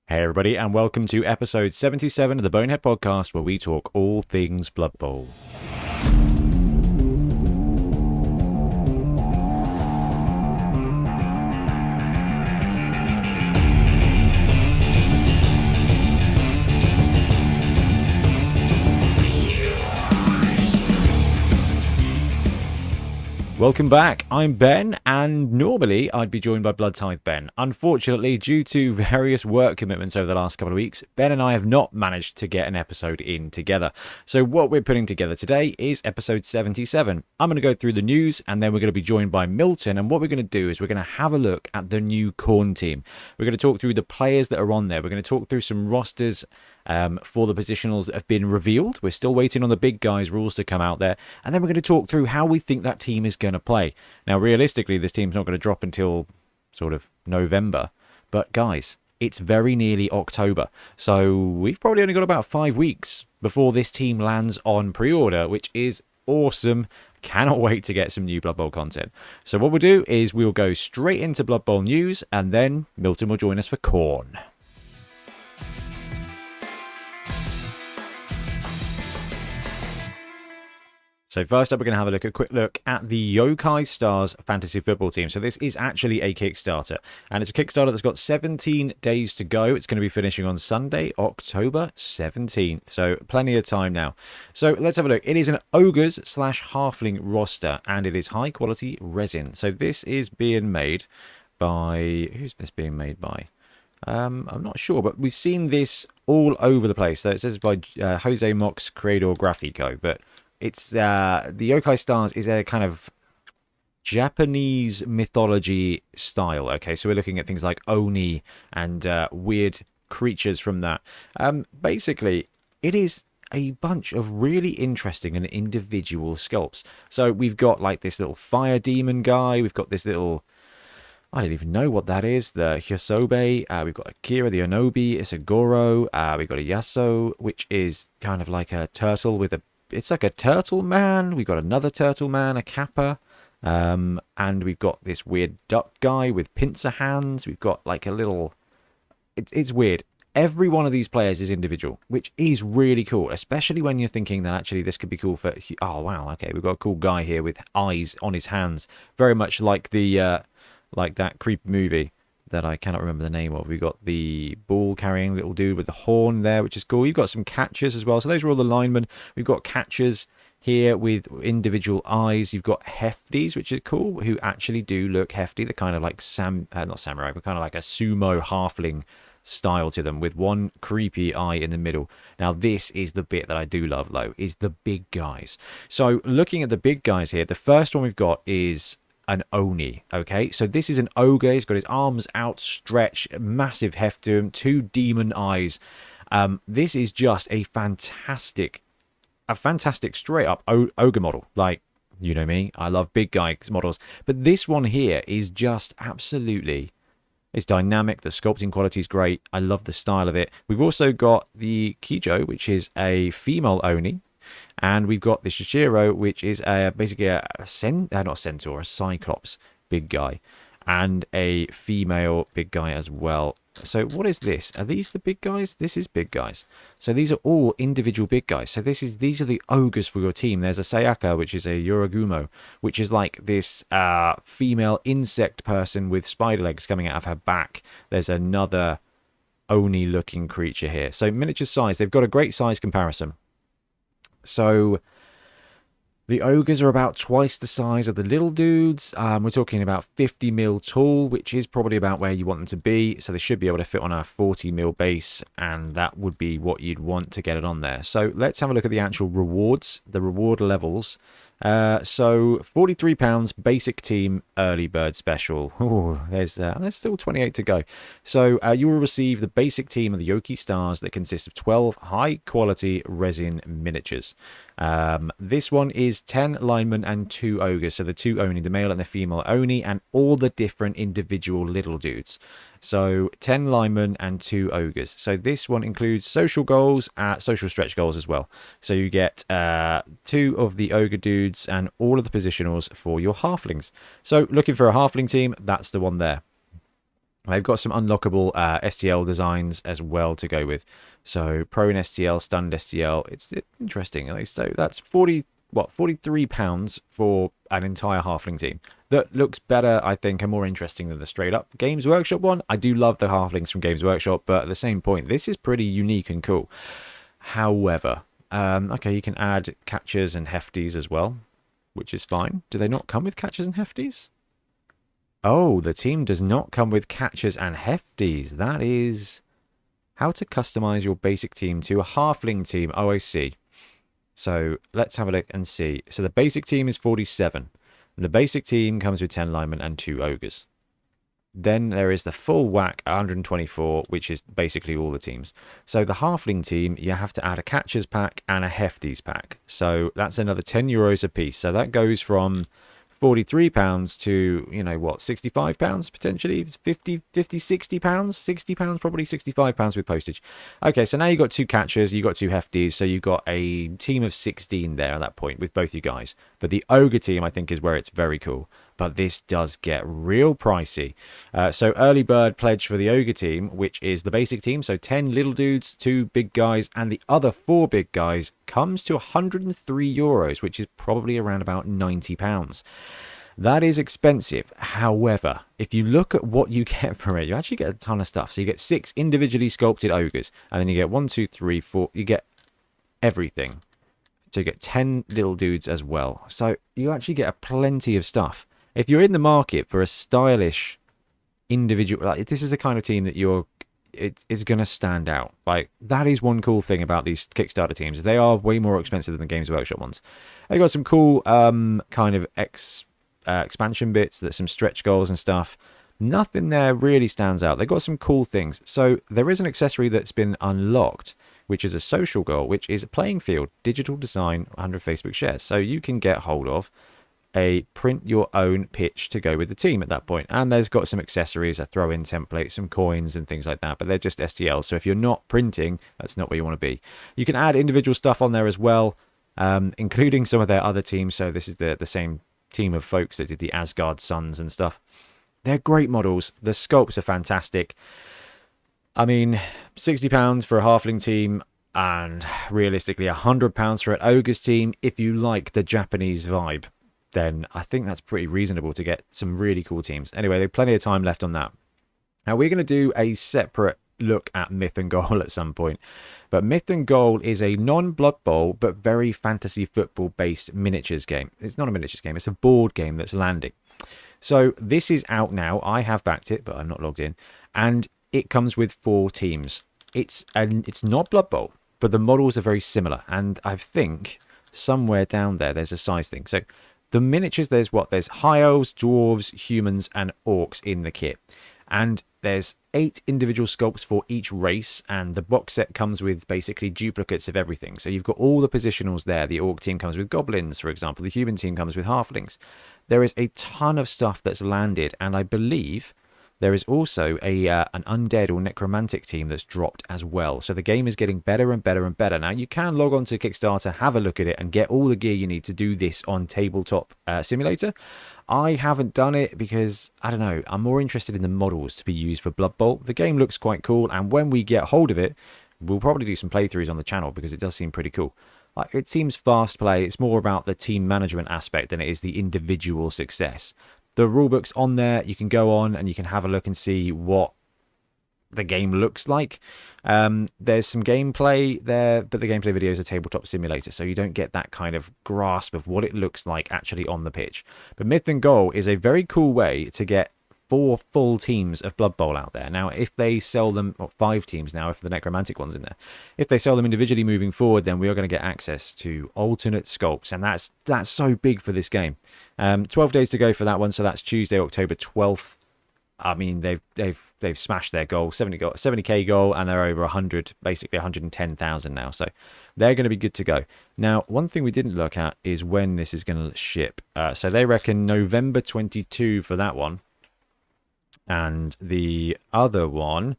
Hey everybody, and welcome to episode 77 of the Bonehead Podcast, where we talk all things Blood Bowl. Welcome back, I'm Ben, and normally I'd be joined by Bloodtithe Ben. Unfortunately, due to various work commitments over the last couple of weeks, Ben and I have not managed to get an episode in together. So what we're putting together today is episode 77. I'm going to go through the news, and then we're going to be joined by Milton, and what we're going to do is we're going to have a look at the new Khorne team. We're going to talk through the players that are on there. We're going to talk through some rosters for the positionals that have been revealed. We're still waiting on the big guys' rules to come out there. And then we're going to talk through how we think that team is going to play. Now, realistically, this team's not going to drop until sort of November. But guys, it's very nearly October. So we've probably only got about 5 weeks before this team lands on pre-order, which is awesome. Cannot wait to get some new Blood Bowl content. So what we'll do is we'll go straight into Blood Bowl news, and then Milton will join us for Khorne. So first up, we're going to have a quick look at the Yokai Stars fantasy football team. So this is actually a Kickstarter, and it's a Kickstarter that's got 17 days to go. It's going to be finishing on Sunday, October 17th. So plenty of time now. So let's have a look. It is an Ogres / Halfling roster, and it is high quality resin. So this is being made by, who's this being made by? I'm not sure, but we've seen this all over the place. So it says by Jose Mox Creador Grafico, but it's the Yokai Stars is a kind of Japanese mythology style. Okay, so we're looking at things like Oni and weird creatures from that. Basically, it is a bunch of really interesting and individual sculpts. So we've got like this little fire demon guy. We've got this little, I don't even know what that is. The Hyosobe. We've got Akira the Onobi, Isagoro. We've got a Yaso, which is kind of like a turtle with a, it's like a turtle man. We've got another turtle man, a Kappa. And we've got this weird duck guy with pincer hands. We've got like a little, it's weird. Every one of these players is individual, which is really cool, especially when you're thinking that actually this could be cool for, oh wow, okay, we've got a cool guy here with eyes on his hands, very much like the like that creepy movie that I cannot remember the name of. We've got the ball carrying little dude with the horn there, which is cool. You've got some catchers as well. So those are all the linemen. We've got catchers here with individual eyes. You've got hefties, which is cool, who actually do look hefty. They're kind of like not samurai, but kind of like a sumo halfling style to them, with one creepy eye in the middle. Now this is the bit that I do love though, is the big guys. So looking at the big guys here, the first one we've got is an Oni. Okay, so this is an ogre. He's got his arms outstretched, massive heft to him, 2 demon eyes. This is just a fantastic straight up ogre model. Like, you know me, I love big guy models, but this one here is just absolutely, it's dynamic. The sculpting quality is great. I love the style of it. We've also got the Kijo, which is a female Oni. And we've got the Shishiro, which is basically not a centaur, a cyclops big guy, and a female big guy as well. So what is this? Are these the big guys? This is big guys. So these are all individual big guys. So these are the ogres for your team. There's a Sayaka, which is a Yuragumo, which is like this female insect person with spider legs coming out of her back. There's another Oni-looking creature here. So miniature size. They've got a great size comparison. So the ogres are about twice the size of the little dudes. We're talking about 50 mil tall, which is probably about where you want them to be. So they should be able to fit on a 40 mil base, and that would be what you'd want to get it on there. So let's have a look at the actual rewards, the reward levels. So £43 basic team early bird special. Ooh, there's still 28 to go. So you will receive the basic team of the Yokai Stars that consists of 12 high quality resin miniatures. This one is 10 linemen and 2 ogres. So the 2 Oni, the male and the female Oni, and all the different individual little dudes. So 10 linemen and 2 ogres. So this one includes social goals, social stretch goals as well. So you get 2 of the ogre dudes and all of the positionals for your halflings. So looking for a halfling team, that's the one there. They've got some unlockable STL designs as well to go with. So prone STL, stunned STL. It's interesting. So that's 43 pounds for an entire halfling team. That looks better, I think, and more interesting than the straight up Games Workshop one. I do love the halflings from Games Workshop, but at the same point, this is pretty unique and cool. However, okay, you can add catchers and hefties as well, which is fine. Do they not come with catchers and hefties? Oh, the team does not come with catchers and hefties. That is how to customize your basic team to a halfling team. Oh, I see. So let's have a look and see. So the basic team is 47. The basic team comes with 10 linemen and 2 ogres. Then there is the full whack 124, which is basically all the teams. So the halfling team, you have to add a catchers pack and a hefties pack. So that's another €10 a piece. So that goes from £43 to, you know what, £65 potentially, 50, 60 pounds, £60, probably £65 with postage. Okay, so now you've got 2 catchers, you've got 2 hefties, so you've got a team of 16 there at that point with both you guys. But the ogre team, I think, is where it's very cool. But this does get real pricey. So early bird pledge for the ogre team, which is the basic team, so 10 little dudes, 2 big guys, and the other 4 big guys, comes to €103, which is probably around about £90. That is expensive. However, if you look at what you get for it, you actually get a ton of stuff. So you get 6 individually sculpted ogres, and then you get 1, 2, 3, 4. You get everything. So you get 10 little dudes as well. So you actually get a plenty of stuff. If you're in the market for a stylish individual, like, this is the kind of team that it is going to stand out. Like, that is one cool thing about these Kickstarter teams. They are way more expensive than the Games Workshop ones. They got some cool kind of expansion bits, that some stretch goals and stuff. Nothing there really stands out. They got some cool things. So there is an accessory that's been unlocked, which is a social goal, which is a playing field, digital design, 100 Facebook shares. So you can get hold of a print your own pitch to go with the team at that point. And there's got some accessories, a throw in template, some coins and things like that, but they're just STL. So if you're not printing, that's not where you want to be. You can add individual stuff on there as well, including some of their other teams. So this is the same team of folks that did the Asgard Sons and stuff. They're great models. The sculpts are fantastic. I mean, £60 for a halfling team, and realistically £100 for an ogre's team. If you like the Japanese vibe, then I think that's pretty reasonable to get some really cool teams. Anyway, there's plenty of time left on that. Now, we're going to do a separate look at Myth and Goal at some point. But Myth and Goal is a non-Blood Bowl, but very fantasy football-based miniatures game. It's not a miniatures game. It's a board game that's landing. So this is out now. I have backed it, but I'm not logged in. And it comes with 4 teams. It's not Blood Bowl, but the models are very similar. And I think somewhere down there's a size thing. So the miniatures, there's high elves, dwarves, humans, and orcs in the kit. And there's 8 individual sculpts for each race, and the box set comes with basically duplicates of everything. So you've got all the positionals there. The orc team comes with goblins, for example. The human team comes with halflings. There is a ton of stuff that's landed, and I believe there is also an undead or necromantic team that's dropped as well. So the game is getting better and better and better. Now, you can log on to Kickstarter, have a look at it, and get all the gear you need to do this on Tabletop Simulator. I haven't done it because, I don't know, I'm more interested in the models to be used for Blood Bowl. The game looks quite cool, and when we get hold of it, we'll probably do some playthroughs on the channel because it does seem pretty cool. It seems fast play. It's more about the team management aspect than it is the individual success. The rulebook's on there. You can go on and you can have a look and see what the game looks like. There's some gameplay there, but the gameplay video is a tabletop simulator, so you don't get that kind of grasp of what it looks like actually on the pitch. But Myth and Goal is a very cool way to get 4 full teams of Blood Bowl out there. Now, if they sell them, or 5 teams now, if the necromantic one's in there, if they sell them individually moving forward, then we are going to get access to alternate sculpts, and that's so big for this game. 12 days to go for that one, so that's Tuesday, October 12th. I mean, they've smashed their goal, 70k goal, and they're over 100, basically 110,000 now. So they're going to be good to go. Now, one thing we didn't look at is when this is going to ship. So they reckon November 22 for that one, and the other one,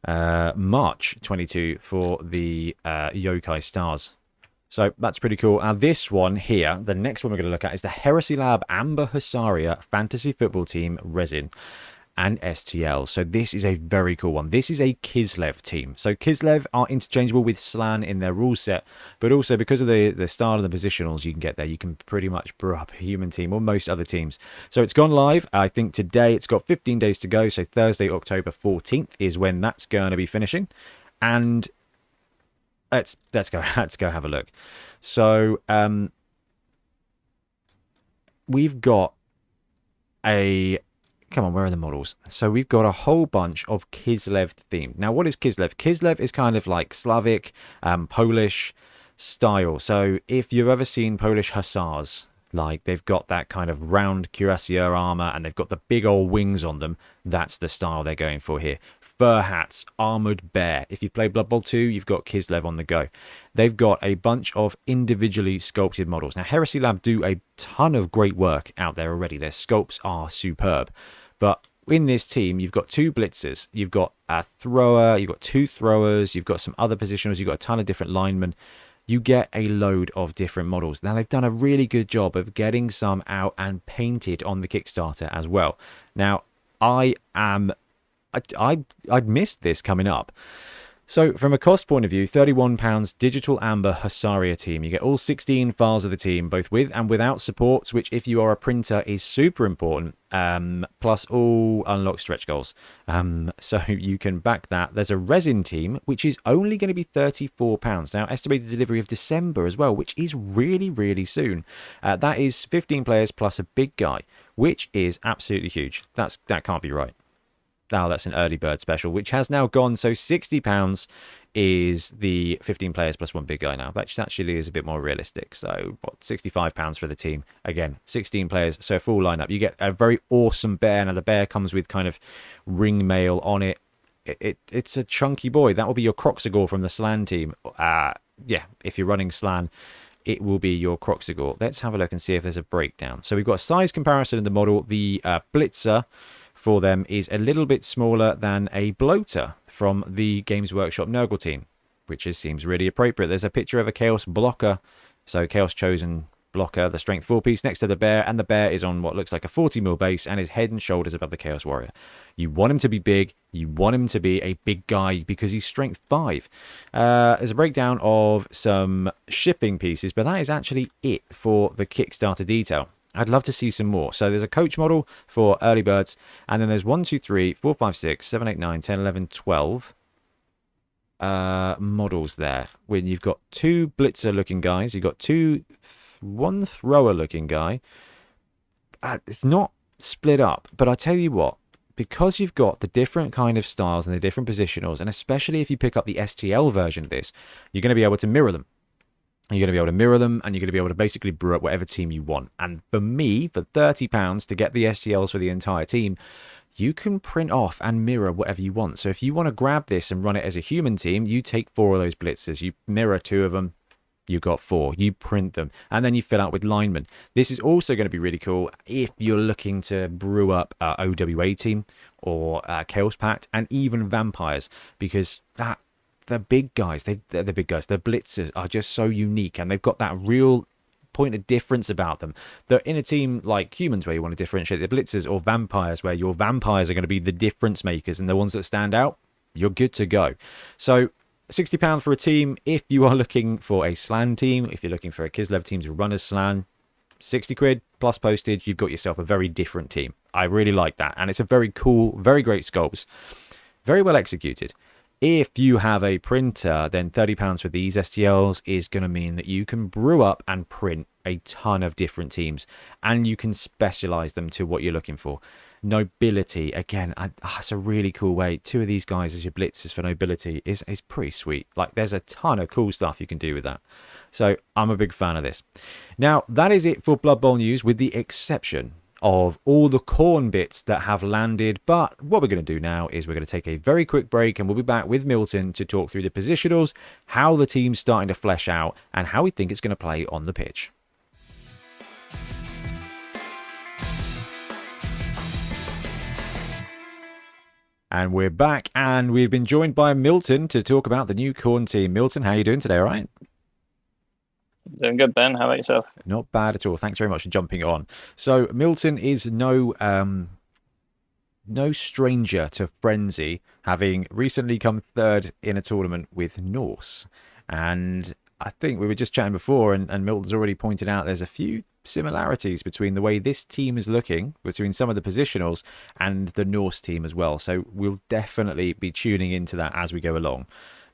March 22 for the Yokai Stars. So that's pretty cool. Now this one here, the next one we're going to look at is the Heresy Lab Amber Husaria Fantasy Football Team Resin. and STL. So this is a very cool one. This is a Kislev team. So Kislev are interchangeable with Slann in their rule set, but also because of the style and the positionals you can get there, you can pretty much brew up a human team or most other teams. So it's gone live. I think today it's got 15 days to go. So Thursday, October 14th is when that's going to be finishing. And let's go have a look. So we've got come on, where are the models? So we've got a whole bunch of Kislev themed. Now, what is Kislev? Kislev is kind of like Slavic, Polish style. So if you've ever seen Polish hussars, like they've got that kind of round cuirassier armor and they've got the big old wings on them, that's the style they're going for here. Fur hats, armored bear. If you play Blood Bowl 2, you've got Kislev on the go. They've got a bunch of individually sculpted models. Now, Heresy Lab do a ton of great work out there already. Their sculpts are superb. But in this team, you've got 2 blitzers, you've got a thrower, you've got 2 throwers, you've got some other positionals, you've got a ton of different linemen. You get a load of different models. Now, they've done a really good job of getting some out and painted on the Kickstarter as well. Now, I'd missed this coming up. So from a cost point of view, £31 Digital Amber Hussaria team. You get all 16 files of the team, both with and without supports, which if you are a printer is super important, plus all unlocked stretch goals. So you can back that. There's a resin team, which is only going to be £34. Now, estimated delivery of December as well, which is really, really soon. That is 15 players plus a big guy, which is absolutely huge. That can't be right. Now that's an early bird special, which has now gone. So £60 is the 15 players plus one big guy now. That actually is a bit more realistic. So what, £65 for the team. Again, 16 players, so full lineup. You get a very awesome bear. Now the bear comes with kind of ring mail on it. It's a chunky boy. That will be your Croxigor from the Slann team. Yeah, if you're running Slann, it will be your Croxigor. Let's have a look and see if there's a breakdown. So we've got a size comparison in the model. The Blitzer for them is a little bit smaller than a bloater from the Games Workshop Nurgle team, which seems really appropriate. There's a picture of a Chaos blocker, so Chaos Chosen blocker, the strength 4 piece next to the bear, and the bear is on what looks like a 40mm base and his head and shoulders above the Chaos Warrior. You want him to be big, you want him to be a big guy because he's strength 5. There's a breakdown of some shipping pieces, but that is actually it for the Kickstarter detail. I'd love to see some more. So there's a coach model for early birds, and then there's 1, 2, 3, 4, 5, 6, 7, 8, 9, 10, 11, 12 models there. When you've got 2 blitzer looking guys, you've got 1 thrower looking guy. It's not split up, but I tell you what, because you've got the different kind of styles and the different positionals, and especially if you pick up the STL version of this, you're going to be able to mirror them. You're going to be able to mirror them, and you're going to be able to basically brew up whatever team you want. And for me, for £30 to get the STLs for the entire team, you can print off and mirror whatever you want. So if you want to grab this and run it as a human team, you take 4 of those blitzers, you mirror 2 of them, you got 4, you print them, and then you fill out with linemen. This is also going to be really cool if you're looking to brew up OWA team or Chaos Pact and even vampires, because the big guys, they're the big guys. The blitzers are just so unique, and they've got that real point of difference about them. They're in a team like humans where you want to differentiate the blitzers, or vampires where your vampires are going to be the difference makers and the ones that stand out. You're good to go. So £60 for a team. If you are looking for a Slann team, if you're looking for a Kislev team to run as Slann, 60 quid plus postage, you've got yourself a very different team. I really like that, and it's a very cool, very great sculpts, very well executed. If you have a printer, then £30 for these STLs is going to mean that you can brew up and print a ton of different teams, and you can specialize them to what you're looking for. Nobility, again, it's a really cool way. 2 of these guys as your blitzers for nobility is pretty sweet. Like, there's a ton of cool stuff you can do with that. So I'm a big fan of this. Now, that is it for Blood Bowl news, with the exception of all the Khorne bits that have landed. But what we're going to do now is we're going to take a very quick break, and we'll be back with Milton to talk through the positionals, how the team's starting to flesh out, and how we think it's going to play on the pitch. And we're back, and we've been joined by Milton to talk about the new Khorne team. Milton, how are you doing today? All right? Doing good, Ben. How about yourself? Not bad at all. Thanks very much for jumping on. So Milton is no no stranger to Frenzy, having recently come third in a tournament with Norse. And I think we were just chatting before, and Milton's already pointed out there's a few similarities between the way this team is looking, between some of the positionals and the Norse team as well. So we'll definitely be tuning into that as we go along,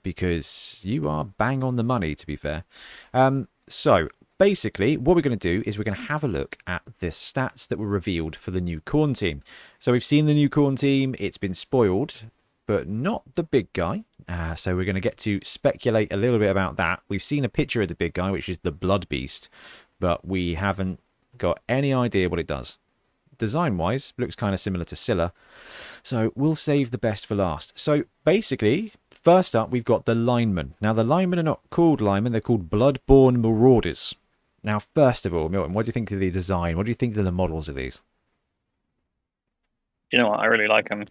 because you are bang on the money, to be fair. So basically, what we're going to do is we're going to have a look at the stats that were revealed for the new Khorne team. So we've seen the new Khorne team. It's been spoiled, but not the big guy. So we're going to get to speculate a little bit about that. We've seen a picture of the big guy, which is the Blood Beast, but we haven't got any idea what it does. Design-wise, looks kind of similar to Scylla. So we'll save the best for last. So basically, first up, we've got the linemen. Now, the linemen are not called linemen. They're called Bloodborne Marauders. Now, first of all, Milton, what do you think of the design? What do you think of the models of these? You know what? I really like them.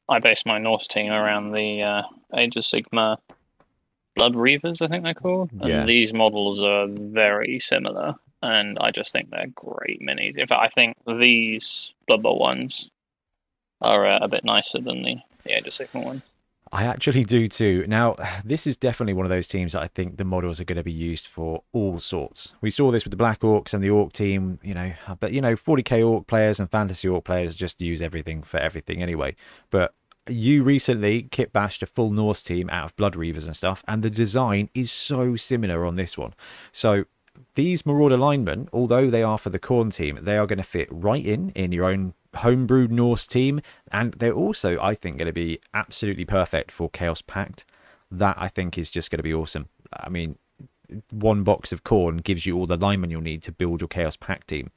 I base my Norse team around the Age of Sigmar Blood Reavers, I think they're called. Yeah. And these models are very similar, and I just think they're great minis. In fact, I think these Blood Bowl ones are a bit nicer than the Age of Sigmar ones. I actually do too. Now, this is definitely one of those teams that I think the models are going to be used for all sorts. We saw this with the Black Orcs and the Orc team, but 40k Orc players and Fantasy Orc players just use everything for everything anyway. But you recently kit bashed a full Norse team out of Blood Reavers and stuff, and the design is so similar on this one. So these Marauder linemen, although they are for the Khorne team, they are going to fit right in your own homebrewed Norse team, and they're also, I think, going to be absolutely perfect for Chaos Pact. That, I think, is just going to be awesome. I mean, one box of Khorne gives you all the linemen you'll need to build your Chaos Pact team.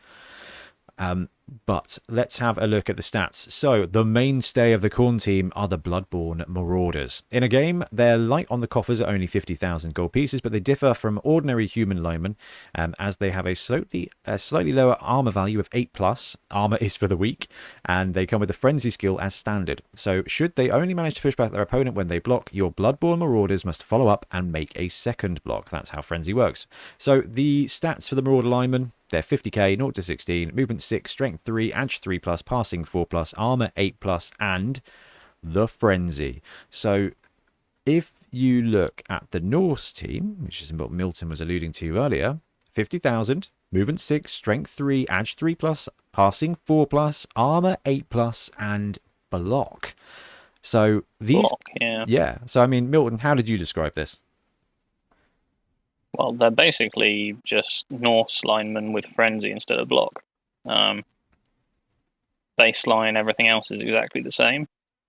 But let's have a look at the stats. So the mainstay of the Khorne team are the Bloodborne Marauders. In a game, they're light on the coffers at only 50,000 gold pieces, but they differ from ordinary human linemen as they have a slightly lower armor value of 8+. Armor is for the weak, and they come with a frenzy skill as standard. So should they only manage to push back their opponent when they block, your Bloodborne Marauders must follow up and make a second block. That's how frenzy works. So the stats for the Marauder linemen: they're 50k, 0 to 16, movement 6, strength 3, edge 3+, passing 4+, armor 8+, and the frenzy. So if you look at the Norse team, which is what Milton was alluding to earlier, 50,000, movement 6, strength 3, edge 3+, passing 4+, armor 8+, and block. So these, Block, yeah. So I mean, Milton, how did you describe this? Well, they're basically just Norse linemen with frenzy instead of block. Baseline, everything else is exactly the same,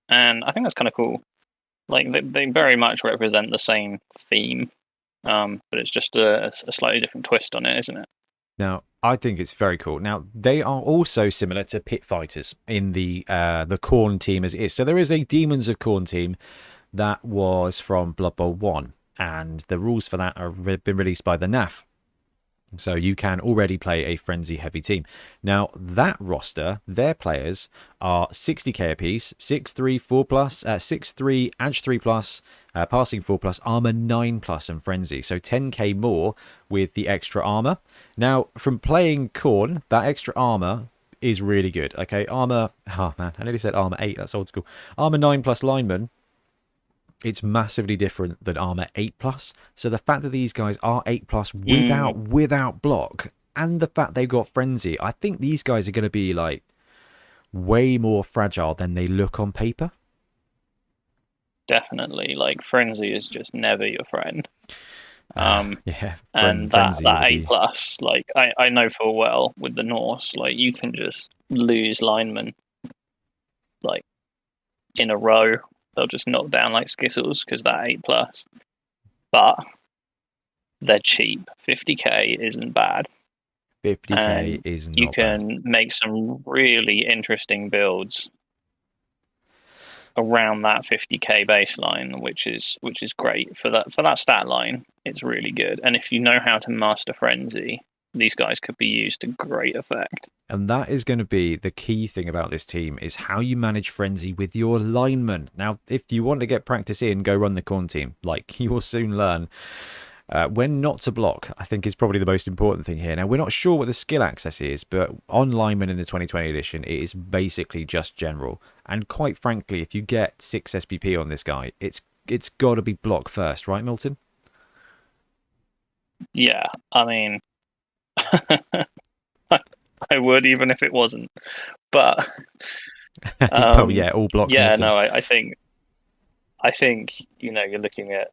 and I think that's kind of cool. Like they very much represent the same theme, but it's just a slightly different twist on it, isn't it? Now, I think it's very cool. Now, they are also similar to Pit Fighters in the Khorne team as it is. So there is a Demons of Khorne team that was from Blood Bowl 1. And the rules for that have been released by the NAF. So you can already play a frenzy heavy team. Now, that roster, their players are 60k apiece, 6'3", 4+, 6'3", edge 3+, passing 4+, armor 9+, and frenzy. So 10k more with the extra armor. Now, from playing Khorne, that extra armor is really good. Okay, armor, oh man, I nearly said armor 8, that's old school. Armor 9+ lineman. It's massively different than armor 8+. So the fact that these guys are 8+ without block, and the fact they've got frenzy, I think these guys are going to be like way more fragile than they look on paper. Definitely, like frenzy is just never your friend. Yeah, and that 8+, like I know full well with the Norse, like you can just lose linemen like in a row. They'll just knock down like skittles because that 8+. But they're cheap. 50k isn't bad. 50k is not bad. You can make some really interesting builds around that 50k baseline, which is great for that stat line. It's really good. And if you know how to master frenzy, these guys could be used to great effect. And that is going to be the key thing about this team, is how you manage frenzy with your linemen. Now, if you want to get practice in, go run the Khorne team. Like, you will soon learn. When not to block, I think is probably the most important thing here. Now, we're not sure what the skill access is, but on Lineman in the 2020 edition, it is basically just general. And quite frankly, if you get 6 SPP on this guy, it's got to be block first, right, Milton? Yeah, I mean, I would even if it wasn't. But Oh yeah, all block. Yeah, Milton. no, I think you're looking at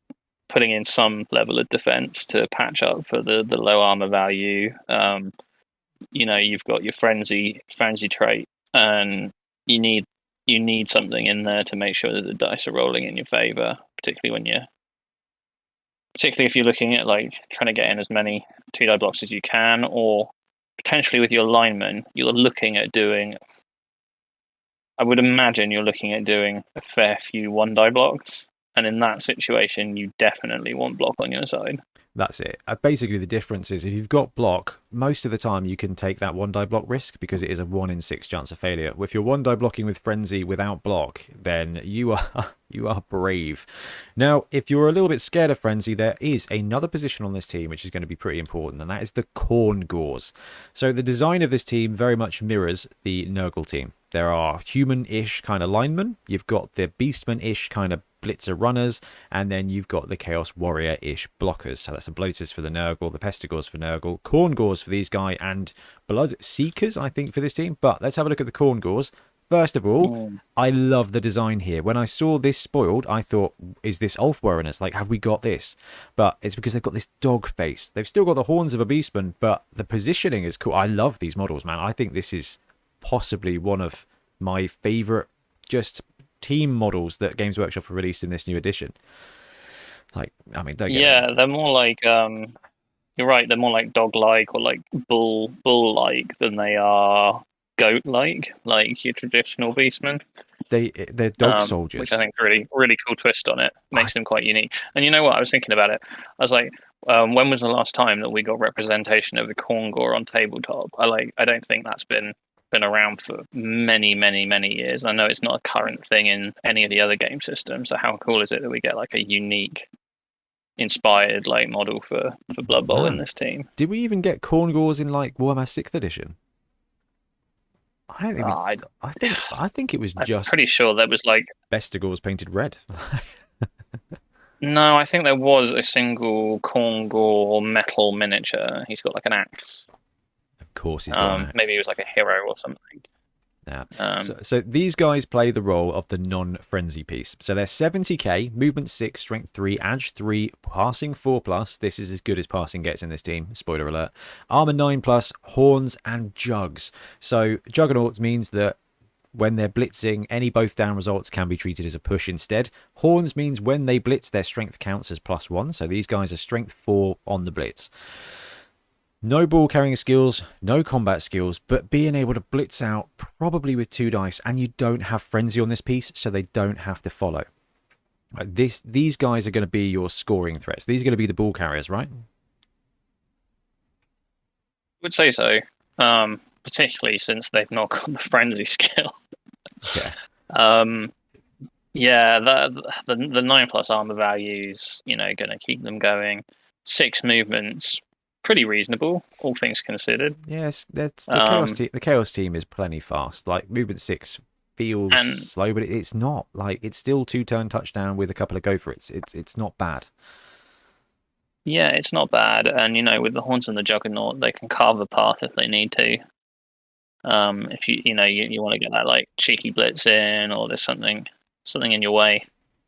putting in some level of defense to patch up for the low armor value. You've got your frenzy trait, and you need something in there to make sure that the dice are rolling in your favor, particularly if you're looking at like trying to get in as many 2-die blocks as you can, or potentially with your lineman, I would imagine you're looking at doing a fair few 1-die blocks, and in that situation, you definitely want block on your side. That's it. Basically, the difference is if you've got block, most of the time you can take that 1-die block risk because it is a 1 in 6 chance of failure. If you're 1-die blocking with frenzy without block, then you are brave. Now, if you're a little bit scared of frenzy, there is another position on this team which is going to be pretty important, and that is the Khorne Gores. So the design of this team very much mirrors the Nurgle team. There are human-ish kind of linemen. You've got the beastman-ish kind of blitzer runners, and then you've got the chaos warrior-ish blockers. So that's the bloaters for the Nurgle, the pestigores for Nurgle, Khorne Gores for these guys, and blood seekers, I think, for this team. But let's have a look at the Khorne Gores. First of all, I love the design here. When I saw this spoiled, I thought, is this Ulfwereness? Like, have we got this? But it's because they've got this dog face. They've still got the horns of a beastman, but the positioning is cool. I love these models, man. I think this is possibly one of my favorite just team models that Games Workshop have released in this new edition. Like, I mean, don't get me. They're more like you're right, they're more like dog-like or like bull-like than they are goat-like, like your traditional beastmen. They're dog soldiers, which I think is really, really cool twist on it. Makes them quite unique. And you know what? I was thinking about it. I was like, when was the last time that we got representation of the Khorne Gore on tabletop? I don't think that's been around for many, many, many years. I know it's not a current thing in any of the other game systems. So how cool is it that we get like a unique, inspired like model for Blood Bowl in this team? Did we even get Khorne Gores in like Warhammer 6th edition? I don't think. I think it was just. I'm pretty sure there was like Bestigores painted red. No, I think there was a single Khorne Gore metal miniature. He's got like an axe. Of course, he's got an axe. Maybe he was like a hero or something. Yeah. So these guys play the role of the non-frenzy piece. So they're 70k, movement 6, strength 3, edge 3, passing 4+. This is as good as passing gets in this team. Spoiler alert. Armor 9+, horns and jugs. So Juggernauts means that when they're blitzing, any both down results can be treated as a push instead. Horns means when they blitz, their strength counts as +1. So these guys are strength 4 on the blitz. No ball carrying skills, no combat skills, but being able to blitz out probably with 2 dice, and you don't have frenzy on this piece, so they don't have to follow. These guys are going to be your scoring threats. These are going to be the ball carriers, right? I would say so, particularly since they've not got the frenzy skill. Yeah. The 9+ armor values, going to keep them going. 6 movements. Pretty reasonable, all things considered. Yes, the Chaos team is plenty fast. Like movement 6 feels slow, but it's not. Like it's still 2-turn touchdown with a couple of go for it. It's not bad. Yeah, it's not bad, and with the horns and the Juggernaut, they can carve a path if they need to. If you want to get that like cheeky blitz in, or there's something in your way,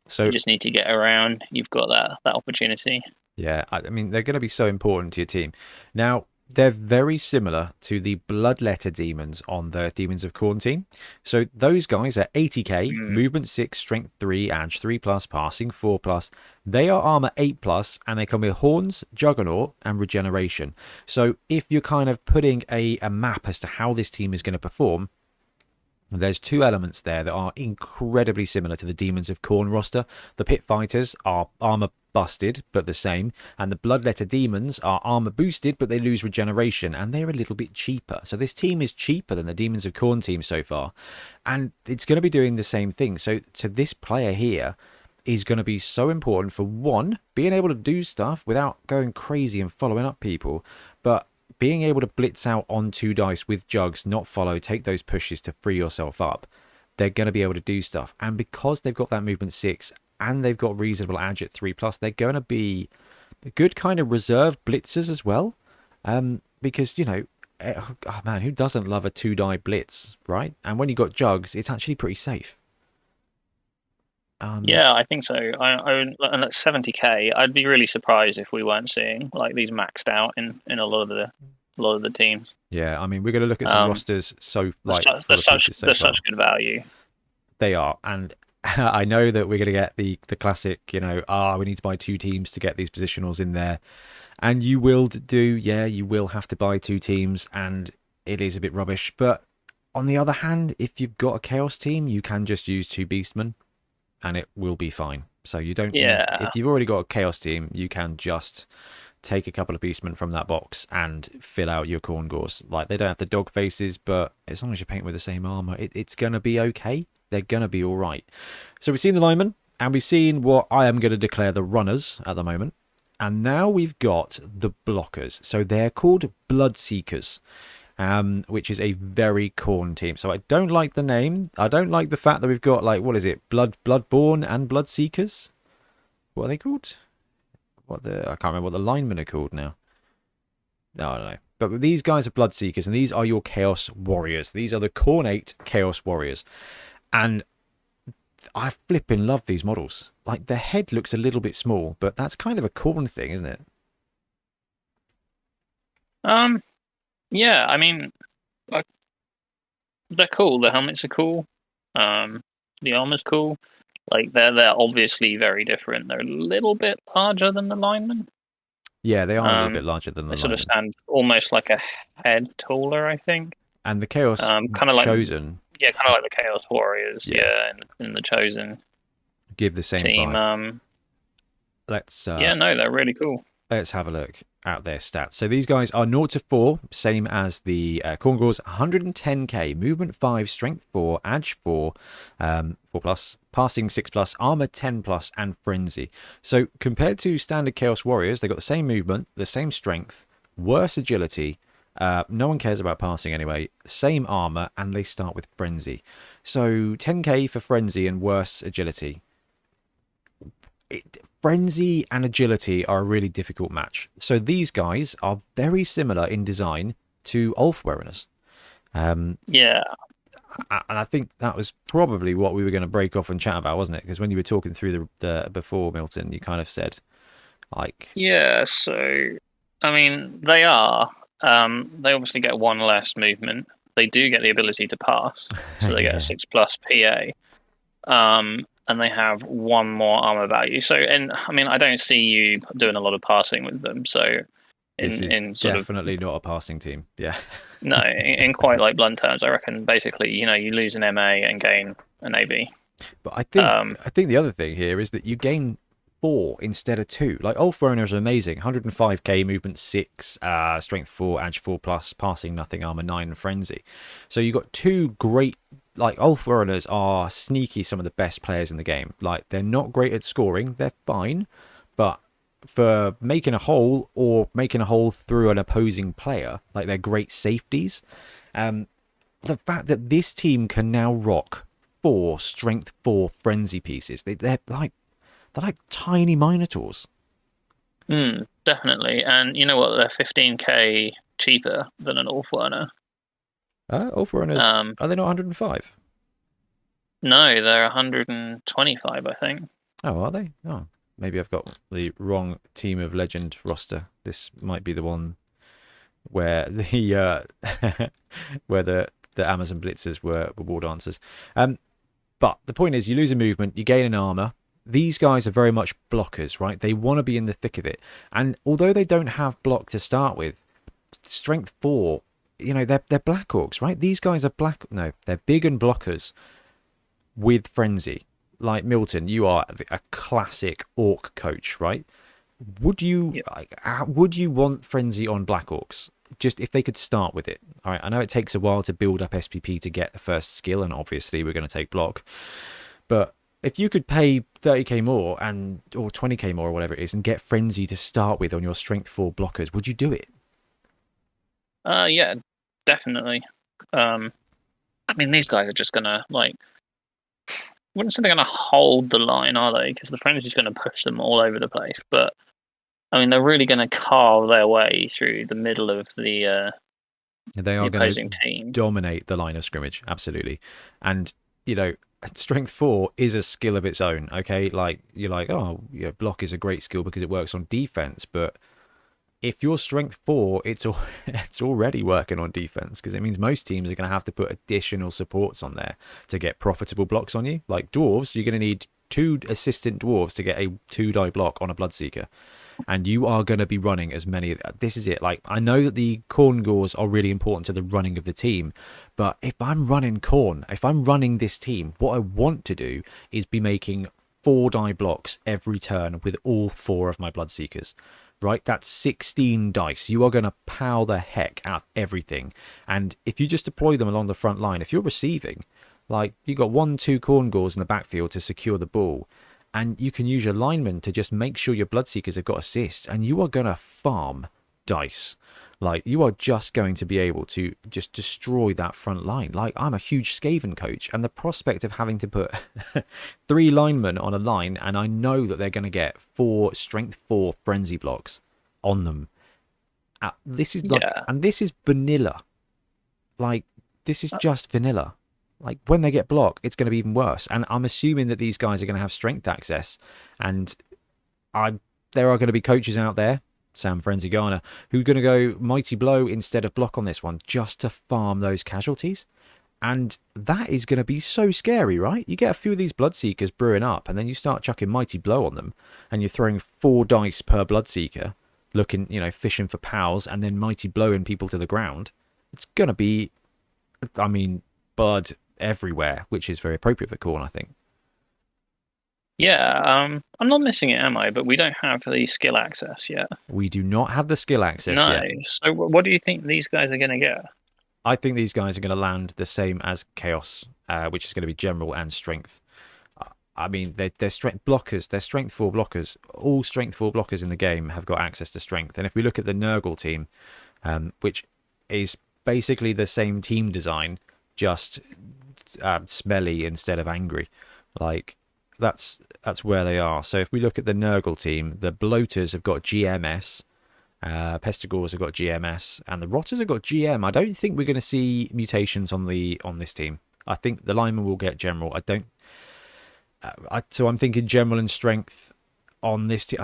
so you just need to get around. You've got that opportunity. Yeah, I mean, they're going to be so important to your team. Now, they're very similar to the Bloodletter demons on the Demons of Khorne team. So those guys are 80k, movement 6, strength 3, edge 3+, passing 4+. They are armor 8+, and they come with horns, juggernaut, and regeneration. So if you're kind of putting a map as to how this team is going to perform, there's 2 elements there that are incredibly similar to the Demons of Khorne roster. The Pit Fighters are armor busted, but the same. And the Bloodletter Demons are armor boosted, but they lose regeneration, and they're a little bit cheaper. So this team is cheaper than the Demons of Khorne team so far. And it's going to be doing the same thing. So to this player here, is going to be so important for, one, being able to do stuff without going crazy and following up people, but being able to blitz out on 2 dice with jugs, not follow, take those pushes to free yourself up. They're going to be able to do stuff. And because they've got that movement 6 and they've got reasonable edge at 3+, they're going to be good kind of reserve blitzers as well. Because, oh man, who doesn't love a 2-die blitz, right? And when you got jugs, it's actually pretty safe. Yeah, I think so. And at 70k, I'd be really surprised if we weren't seeing like these maxed out in a lot of the teams. Yeah, I mean, we're going to look at some rosters. So like they're such good value. They are, and I know that we're going to get the classic, we need to buy 2 teams to get these positionals in there, and you will you will have to buy 2 teams, and it is a bit rubbish. But on the other hand, if you've got a chaos team, you can just use 2 beastmen, and it will be fine. So you don't. Yeah. If you've already got a chaos team, you can just take a couple of beastmen from that box and fill out your Khorne Gores. Like, they don't have the dog faces, but as long as you paint with the same armor, it's gonna be okay. They're gonna be all right. So we've seen the linemen, and we've seen what I am going to declare the runners at the moment, and now we've got the blockers. So they're called Bloodseekers, which is a very Khorne team. So I don't like the name. I don't like the fact that we've got, like, what is it, Bloodborne and Bloodseekers. What are they called? I can't remember what the linemen are called now. No, I don't know. But these guys are Bloodseekers, and these are your Chaos Warriors. These are the Khornate Chaos Warriors. And I flipping love these models. Like, the head looks a little bit small, but that's kind of a Khorne thing, isn't it? Yeah, I mean, they're cool. The helmets are cool. The armor's cool. Like, they're obviously very different. They're a little bit larger than the linemen. Yeah, they are a little bit larger than the linemen. They sort of stand almost like a head taller, I think. And the Chaos kind of like Chosen. Yeah, kind of like the Chaos Warriors. Yeah, in the Chosen. Give the same team. Vibe. Let's. They're really cool. Let's have a look at their stats. So these guys are 0 to 4, same as the Khorne Gores, 110k, movement 5, strength 4, edge 4, 4+, passing 6+, armor 10+, and frenzy. So compared to standard Chaos Warriors, they've got the same movement, the same strength, worse agility. No one cares about passing anyway. Same armor, and they start with frenzy. So 10k for frenzy and worse agility. Frenzy and agility are a really difficult match. So these guys are very similar in design to Ulfwereners. Yeah. And I think that was probably what we were going to break off and chat about, wasn't it? Because when you were talking through the before, Milton, you kind of said, like... Yeah, so, I mean, they are. They obviously get 1 less movement. They do get the ability to pass. So they get a 6+ PA. And they have 1 more armor value. So, and I mean, I don't see you doing a lot of passing with them. So, in definitely not a passing team. Yeah. No, in quite like blunt terms, I reckon basically, you lose an MA and gain an AB. But I think the other thing here is that you gain 4 instead of 2. Like, Ulfwereners are amazing. 105k, movement 6, strength 4, edge 4+, passing nothing, armor 9, and frenzy. So you got 2 great. Like, Ulfwereners are sneaky some of the best players in the game. Like, they're not great at scoring. They're fine. But for making a hole or making a hole through an opposing player, like, they're great safeties. The fact that this team can now rock 4 strength 4 frenzy pieces, they're like tiny minotaurs. Definitely. And you know what? They're 15k cheaper than an Ulfwerener. Ulfwereners, are they not 105? No, they're 125, I think. Oh, are they? Oh, maybe I've got the wrong Team of Legend roster. This might be the one where the where the Amazon Blitzers were war dancers. But the point is, you lose a movement, you gain an armor. These guys are very much blockers, right? They want to be in the thick of it. And although they don't have block to start with, strength 4, they're Black Orcs, right? These guys are they're big and blockers with frenzy. Like, Milton, you are a classic Orc coach, right? Would you want frenzy on Black Orcs? Just if they could start with it. All right, I know it takes a while to build up SPP to get the first skill, and obviously we're going to take block. But if you could pay 30k more or 20k more or whatever it is and get Frenzy to start with on your strength 4 blockers, would you do it? Yeah, definitely. I mean, these guys are just gonna like. I wouldn't say they're gonna hold the line, are they? Because the Frenzy's gonna push them all over the place. But I mean, they're really gonna carve their way through the middle of the They are going opposing to team. dominate the line of scrimmage, absolutely. And strength 4 is a skill of its own. Okay, like you're like, oh, yeah, block is a great skill because it works on defense, but if you're strength 4, it's already working on defense because it means most teams are going to have to put additional supports on there to get profitable blocks on you. Like dwarves, you're going to need 2 assistant dwarves to get a 2-die block on a Bloodseeker, and you are going to be running as many. This is it. Like, I know that the Khorne Gores are really important to the running of the team, but if I'm running Khorne, if I'm running this team, what I want to do is be making 4-die blocks every turn with all 4 of my Bloodseekers. Right, that's 16 dice. You are going to pow the heck out of everything. And if you just deploy them along the front line, if you're receiving, like, you got 1-2 Khorne Gores in the backfield to secure the ball, and you can use your linemen to just make sure your Bloodseekers have got assists, and you are going to farm dice. Like, you are just going to be able to just destroy that front line. Like, I'm a huge Skaven coach, and the prospect of having to put 3 linemen on a line, and I know that they're going to get 4 strength 4 frenzy blocks on them. This is like, Yeah. and this is vanilla. Like, this is just vanilla. Like, when they get blocked, it's going to be even worse. And I'm assuming that these guys are going to have strength access, and there are going to be coaches out there, Sam Frenzy Garner, who are going to go Mighty Blow instead of block on this one just to farm those casualties. And that is going to be so scary, right? You get a few of these Bloodseekers brewing up, and then you start chucking Mighty Blow on them, and you're throwing 4 dice per Bloodseeker, looking, fishing for pals, and then Mighty Blowing people to the ground. It's going to be, I mean, blood everywhere, which is very appropriate for Khorne, I think. Yeah, I'm not missing it, am I? But we don't have the skill access yet. We do not have the skill access yet. No. So what do you think these guys are going to get? I think these guys are going to land the same as Chaos, which is going to be general and strength. I mean, they're strength blockers. They're strength 4 blockers. All strength 4 blockers in the game have got access to strength. And if we look at the Nurgle team, which is basically the same team design, just smelly instead of angry, like that's where they are. So if we look at the Nurgle team, the Bloaters have got GMS, Pestigores have got GMS, and the Rotters have got GM. I don't think we're going to see mutations on this team. I think the linemen will get general. So I'm thinking general and strength on this team.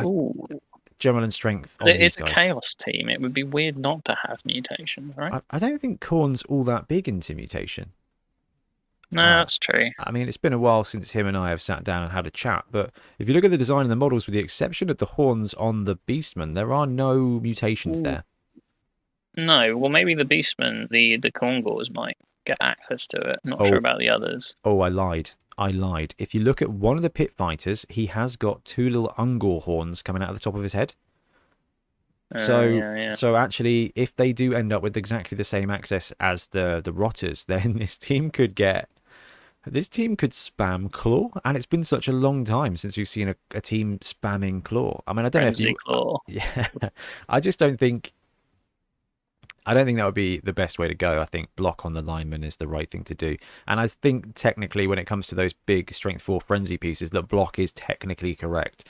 General and strength on these guys. It's a chaos team. It would be weird not to have mutation, right? I don't think Khorne's all that big into mutation. No, that's true. I mean, it's been a while since him and I have sat down and had a chat, but if you look at the design and the models, with the exception of the horns on the Beastman, there are no mutations there. No, well, maybe the Beastman, the Khorne Gores might get access to it. Not sure about the others. Oh, I lied. If you look at one of the pit fighters, he has got 2 little Ungor horns coming out of the top of his head. So actually, if they do end up with exactly the same access as the Rotters, then this team could spam Claw, and it's been such a long time since we've seen a team spamming Claw. I mean, I don't know if you... Claw. Yeah, I just don't think... I don't think that would be the best way to go. I think block on the lineman is the right thing to do. And I think technically when it comes to those big strength 4 frenzy pieces, that block is technically correct.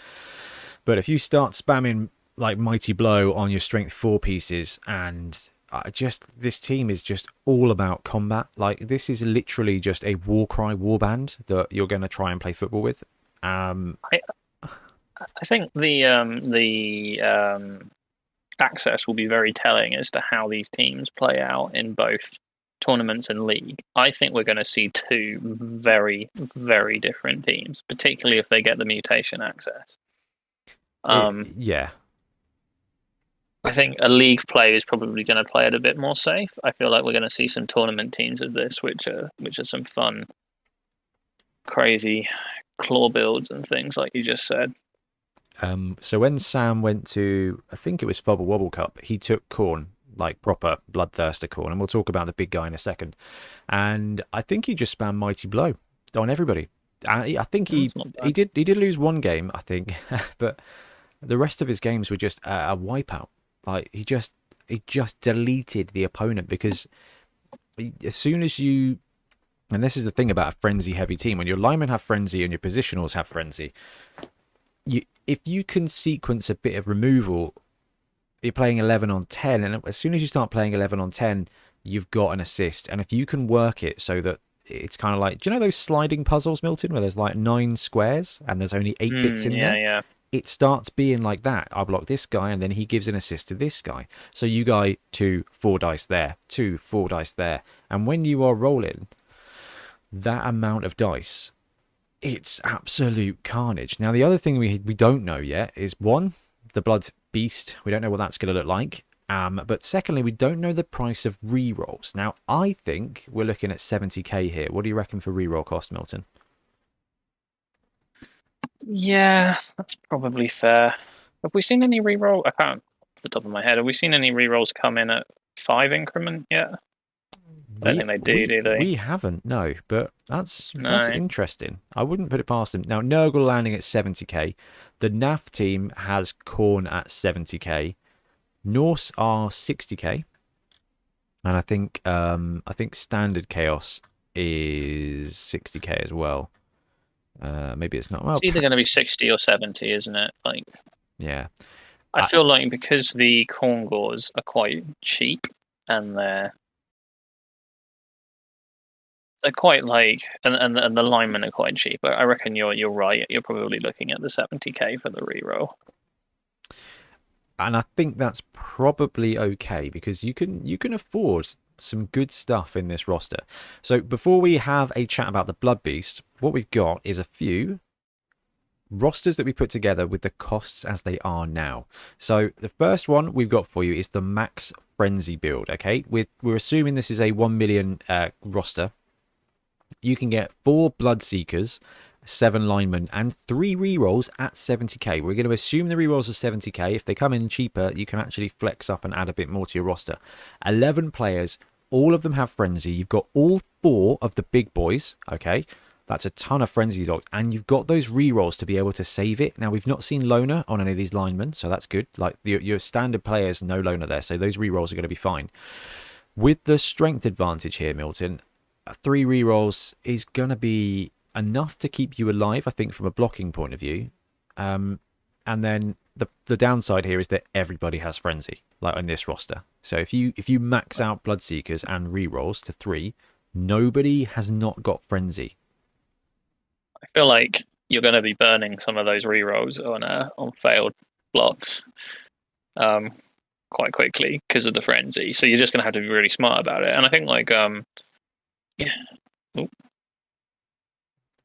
But if you start spamming like Mighty Blow on your strength 4 pieces, and this team is just all about combat. Like, this is literally just a Warcry warband that you're going to try and play football with. I think the access will be very telling as to how these teams play out in both tournaments and league. I think we're going to see 2 very, very different teams, particularly if they get the mutation access. Yeah. I think a league player is probably going to play it a bit more safe. I feel like we're going to see some tournament teams of this, which are some fun, crazy claw builds and things like you just said. So when Sam went to, I think it was Fubble Wobble Cup, he took Khorne, like proper bloodthirster Khorne, and we'll talk about the big guy in a second. And I think he just spammed Mighty Blow on everybody. I think That's not bad. he did lose one game, I think, but the rest of his games were just a wipeout. Like he just deleted the opponent because as soon as you, and this is the thing about a frenzy heavy team, when your linemen have frenzy and your positionals have frenzy, if you can sequence a bit of removal, you're playing 11 on 10, and as soon as you start playing 11 on 10, you've got an assist. And if you can work it so that it's kind of like, do you know those sliding puzzles, Milton, where there's like 9 squares and there's only 8 bits in Yeah, there? yeah. It starts being like that. I block this guy and then he gives an assist to this guy. So you go 2, 4 dice there, 2, 4 dice there. And when you are rolling that amount of dice, it's absolute carnage. Now, the other thing we don't know yet is one, the Blood Beast. We don't know what that's going to look like. But secondly, we don't know the price of rerolls. Now, I think we're looking at 70k here. What do you reckon for reroll cost, Milton? Yeah, that's probably fair. Have we seen any reroll? I can't off the top of my head. Have we seen any rerolls come in at 5 increment yet? I don't think they do they? We haven't, no. But that's No. interesting. I wouldn't put it past them. Now, Nurgle landing at 70k. The NAF team has Khorne at 70k. Norse are 60k. And I think Standard Chaos is 60k as well. Maybe it's not. Well, It's either going to be 60 or 70, isn't it? Like, yeah. I feel like because the corn gores are quite cheap and they're quite like, and the linemen are quite cheap. I reckon you're right. You're probably looking at the 70k for the reroll. And I think that's probably okay because you can afford some good stuff in this roster. So before we have a chat about the Blood Beast, what we've got is a few rosters that we put together with the costs as they are now. So the first one we've got for you is the Max Frenzy build. Okay, we're assuming this is a 1 million roster. You can get 4 Bloodseekers, 7 linemen, and 3 rerolls at 70k. We're going to assume the rerolls are 70k. If they come in cheaper, you can actually flex up and add a bit more to your roster. 11 players, all of them have frenzy. You've got all 4 of the big boys. Okay, that's a ton of frenzy dogs, and you've got those rerolls to be able to save it. Now, we've not seen loner on any of these linemen, so that's good. Like your standard players, no loner there, so those rerolls are going to be fine. With the strength advantage here, Milton, 3 rerolls is going to be enough to keep you alive, I think, from a blocking point of view. And then the downside here is that everybody has frenzy, like on this roster. So if you max out Bloodseekers and rerolls to 3, nobody has not got frenzy. I feel like you're going to be burning some of those rerolls on failed blocks quite quickly because of the frenzy. So you're just going to have to be really smart about it. And I think like yeah. Ooh.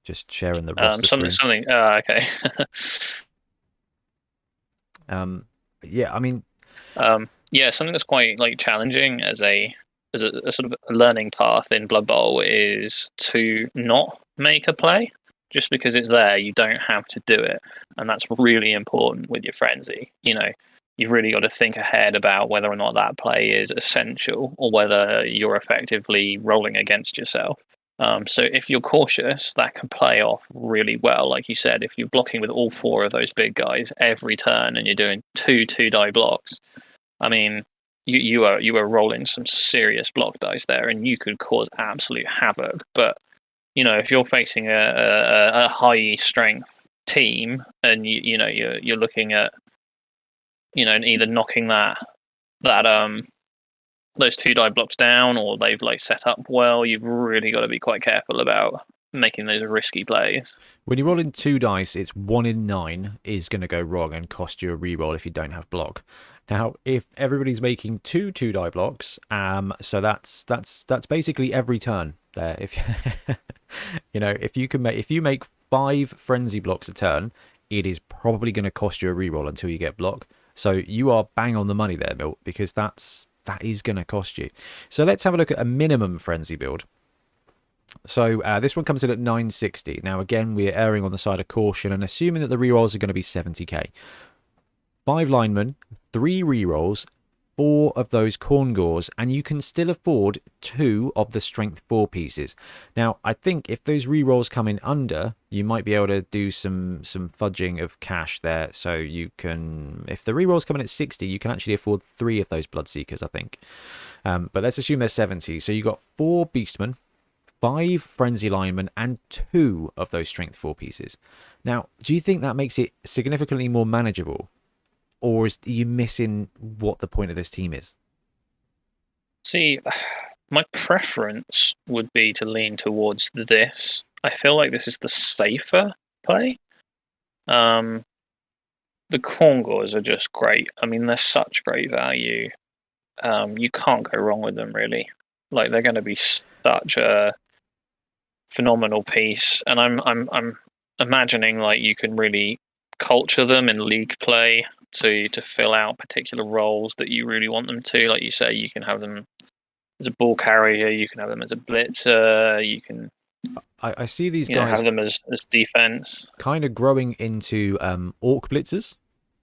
Just sharing the roster something. Okay. Yeah, I mean, yeah, something that's quite like challenging as a sort of learning path in Blood Bowl is to not make a play. Just because it's there, you don't have to do it, and that's really important with your frenzy. You know, you've really got to think ahead about whether or not that play is essential or whether you're effectively rolling against yourself. So if you're cautious, that can play off really well. Like you said, if you're blocking with all 4 of those big guys every turn and you're doing 2 die blocks, I mean, you are rolling some serious block dice there, and you could cause absolute havoc. But you know, if you're facing a high strength team and you're looking at either knocking those 2 die blocks down, or they've like set up well, you've really got to be quite careful about making those risky plays. When you roll in 2 dice, it's 1 in 9 is going to go wrong and cost you a reroll if you don't have block. Now, if everybody's making 2 die blocks, so that's basically every turn there. If if you make 5 frenzy blocks a turn, it is probably going to cost you a reroll until you get block. So you are bang on the money there, Milt, because that is going to cost you. So let's have a look at a minimum frenzy build. So this one comes in at 960. Now, again, we're erring on the side of caution and assuming that the rerolls are going to be 70k. 5 linemen, 3 rerolls, 4 of those Khorne Gores, and you can still afford 2 of the Strength 4 pieces. Now, I think if those rerolls come in under, you might be able to do some fudging of cash there. So you can, if the rerolls come in at 60, you can actually afford 3 of those Bloodseekers, I think. But let's assume they're 70. So you got 4 Beastmen, 5 Frenzy Linemen, and 2 of those Strength 4 pieces. Now, do you think that makes it significantly more manageable? Or are you missing what the point of this team is? See, my preference would be to lean towards this. I feel like this is the safer play. The Khorne Gores are just great. I mean, they're such great value. You can't go wrong with them, really. Like, they're going to be such a phenomenal piece, and I'm imagining like you can really culture them in league play to fill out particular roles that you really want them to. Like you say, you can have them as a ball carrier, you can have them as a blitzer, you can. I see these guys have them as defense, kind of growing into orc blitzers.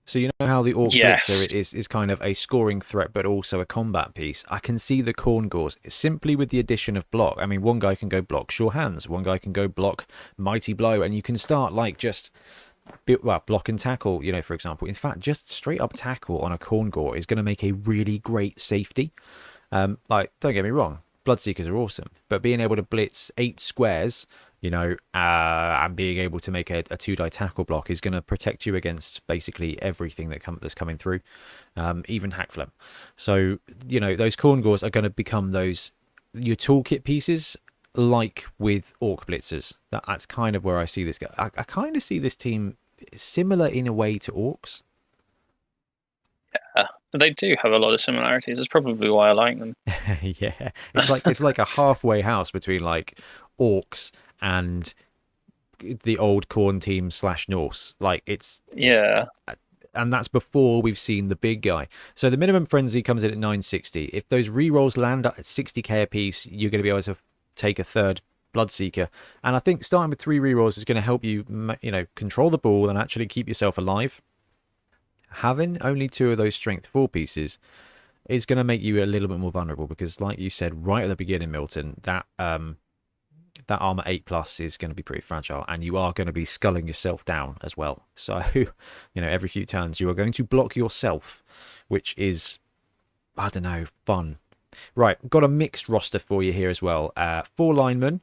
So you know how the Orc Blitzer is kind of a scoring threat, but also a combat piece. I can see the Khorne Gores simply with the addition of block. I mean, one guy can go block Sure Hands, one guy can go block Mighty Blow, and you can start like just block and tackle, you know, for example. In fact, just straight up tackle on a Khorne Gore is going to make a really great safety. Like, don't get me wrong, Bloodseekers are awesome, but being able to blitz 8 squares, you know, and being able to make a 2-die tackle block is going to protect you against basically everything that's coming through, even Hackflem. So, you know, those Khorne Gores are going to become your toolkit pieces, like with Orc Blitzers. That's kind of where I see this go. I kind of see this team similar in a way to Orcs. Yeah, they do have a lot of similarities. That's probably why I like them. Yeah, it's like a halfway house between like Orcs and the old Khorne team / Norse. Like, it's and that's before we've seen the big guy. So the minimum frenzy comes in at 960. If those rerolls land at 60k a piece, you're going to be able to take a third Bloodseeker. And I think starting with 3 rerolls is going to help you, you know, control the ball and actually keep yourself alive. Having only 2 of those strength 4 pieces is going to make you a little bit more vulnerable, because like you said right at the beginning, Milton, that armor 8+ is going to be pretty fragile, and you are going to be sculling yourself down as well. So, you know, every few turns you are going to block yourself, which is, I don't know, fun. Right, got a mixed roster for you here as well. 4 linemen,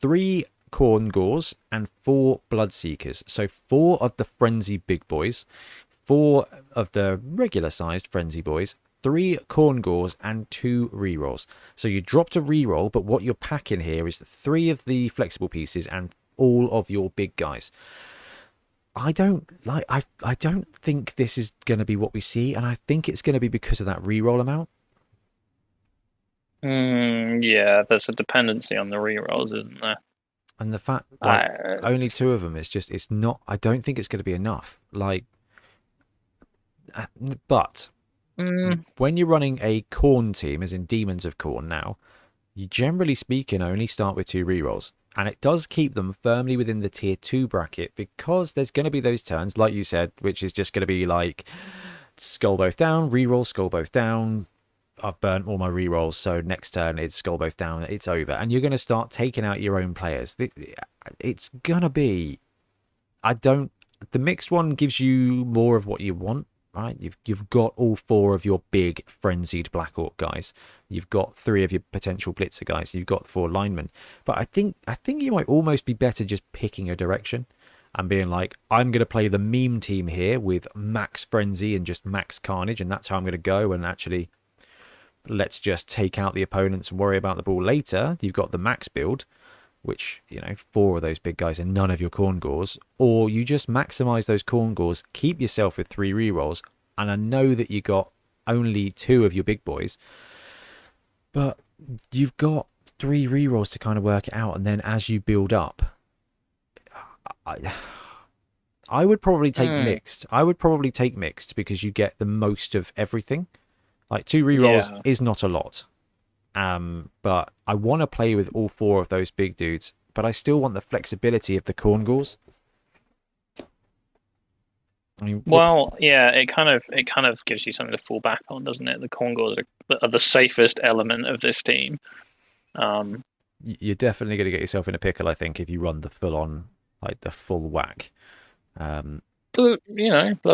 3 Khorne Gores, and 4 Bloodseekers. So 4 of the Frenzy big boys, 4 of the regular sized Frenzy boys, 3 Khorne Gores, and 2 rerolls. So you dropped a reroll, but what you're packing here is 3 of the flexible pieces and all of your big guys. I don't think this is going to be what we see, and I think it's going to be because of that reroll amount. Yeah, there's a dependency on the rerolls, isn't there? And the fact only 2 of them, it's not. I don't think it's going to be enough. Like, but when you're running a Khorne team, as in Demons of Khorne now, you generally speaking only start with 2 rerolls. And it does keep them firmly within the tier 2 bracket, because there's going to be those turns, like you said, which is just going to be like skull both down, reroll, skull both down. I've burnt all my rerolls, so next turn it's skull both down, it's over. And you're going to start taking out your own players. It's going to be... The mixed one gives you more of what you want, right? You've got all 4 of your big frenzied Black Orc guys. You've got 3 of your potential blitzer guys. You've got 4 linemen. But I think you might almost be better just picking a direction and being like, I'm going to play the meme team here with max frenzy and just max carnage, and that's how I'm going to go. And actually, let's just take out the opponents and worry about the ball later. You've got the max build, which, you know, 4 of those big guys and none of your Khorne Gores. Or you just maximize those Khorne Gores, keep yourself with 3 rerolls, and I know that you got only 2 of your big boys, but you've got 3 rerolls to kind of work it out. And then as you build up, I would probably take mixed. I would probably take mixed, because you get the most of everything. Like, 2 rerolls is not a lot. But I want to play with all 4 of those big dudes, but I still want the flexibility of the Khorne Gores. I mean, what's Well, yeah, it kind of gives you something to fall back on, doesn't it? The Corngors are the safest element of this team. Um, you're definitely going to get yourself in a pickle, I think, if you run the full on, like the full whack. Um, Blood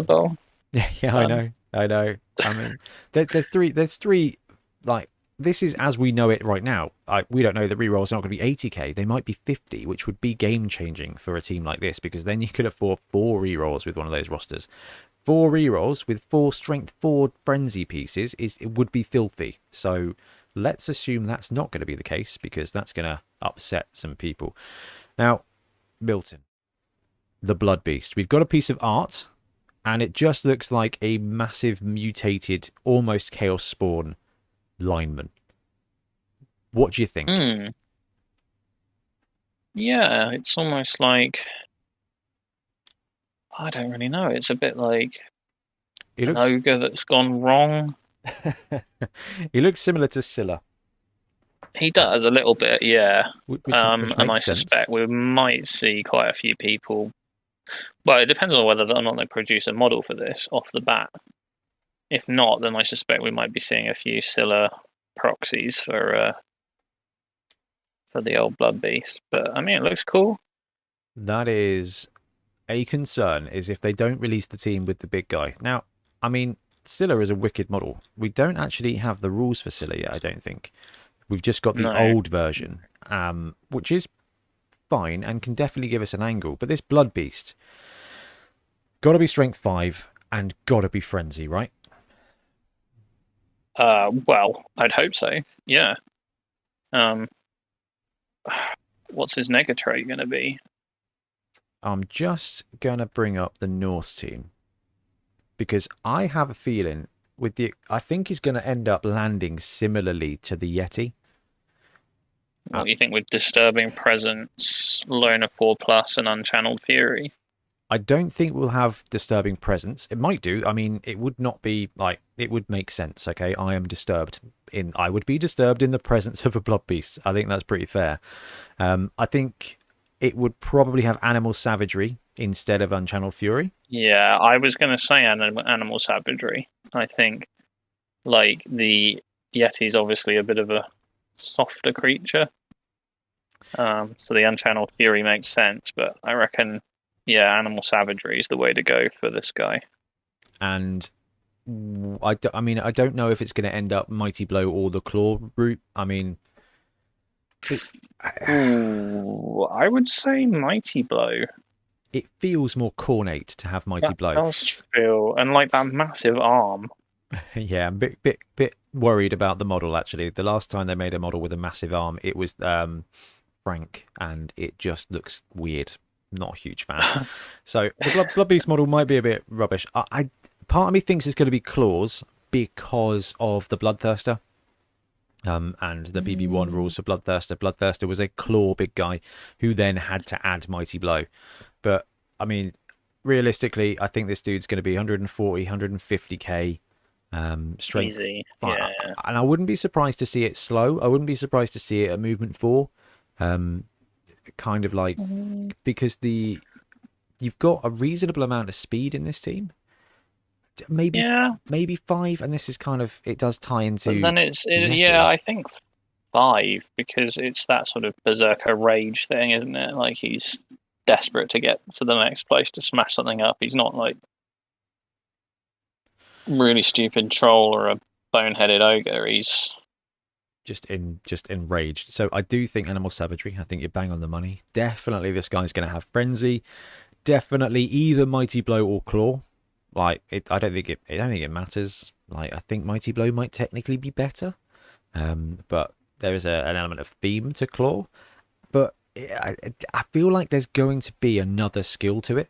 Bowl. yeah, I Um, know, I know. I mean, there's three, like this is as we know it right now. We don't know the rerolls are not going to be 80k. They might be 50, which would be game changing for a team like this because then you could afford 4 rerolls with one of those rosters. 4 rerolls with 4 strength 4 frenzy pieces it would be filthy. So let's assume that's not going to be the case because that's going to upset some people. Now, Milton, the Blood Beast. We've got a piece of art, and it just looks like a massive mutated, almost Chaos Spawn lineman. What do you think? hmm. Yeah, it's almost like I don't really know. It's a bit like He an looks ogre that's gone wrong. he looks similar to Scylla, He does a little bit, yeah. which And I makes sense. suspect we might see quite a few people. Well, it depends on whether or not they produce a model for this off the bat. If not, then I suspect we might be seeing a few Scylla proxies for the old Blood Beast. But I mean, it looks cool. That is a concern is if they don't release the team with the big guy. Now, I mean, Scylla is a wicked model. We don't actually have the rules for Scylla yet, I don't think. We've just got the No. old version, which is fine and can definitely give us an angle. But this Blood Beast, got to be strength 5 and got to be frenzy, right? Well, I'd hope so. Yeah. Um, what's his nega trait going to be? I'm just going to bring up the Norse team because I have a feeling I think he's going to end up landing similarly to the Yeti. What do you think with Disturbing Presence, Loner 4 Plus, and Unchanneled Fury? I don't think we'll have disturbing presence. It might do. I mean, it would not be like it would make sense. Okay, I would be disturbed in the presence of a blood beast. I think that's pretty fair. I think it would probably have animal savagery instead of unchanneled fury. Yeah, I was going to say animal savagery. I think, like, the Yeti's obviously a bit of a softer creature. So the Unchanneled Fury makes sense, but I reckon, yeah, animal savagery is the way to go for this guy. And I mean, I don't know if it's going to end up mighty blow or the claw route. I mean, it, Ooh, I would say Mighty Blow. it feels more cornate to have mighty That blow. does feel, and like that massive arm. Yeah, I'm a bit worried about the model actually. The last time they made a model with a massive arm, it was Frank, and it just looks weird. Not a huge fan. So the Blood Beast model might be a bit rubbish. Part of me thinks it's going to be claws because of the Bloodthirster. And the BB1 rules for Bloodthirster. Bloodthirster was a claw big guy who then had to add Mighty Blow. But I mean, realistically, I think this dude's going to be 140, 150k strength. Easy, But yeah. and I wouldn't be surprised to see it slow. I wouldn't be surprised to see it at movement 4. Kind of like because you've got a reasonable amount of speed in this team. Maybe Yeah, maybe 5, and this is kind of it does tie into but then Yeti. yeah, I think 5 because it's that sort of berserker rage thing, isn't it? Like he's desperate to get to the next place to smash something up. He's not like really stupid troll or a boneheaded ogre. He's just enraged. So I do think animal savagery. I think you're bang on the money. Definitely, this guy's going to have frenzy. Definitely either mighty blow or claw. Like I don't think it matters. Like I think mighty blow might technically be better, but there is an element of theme to claw. But I feel like there's going to be another skill to it.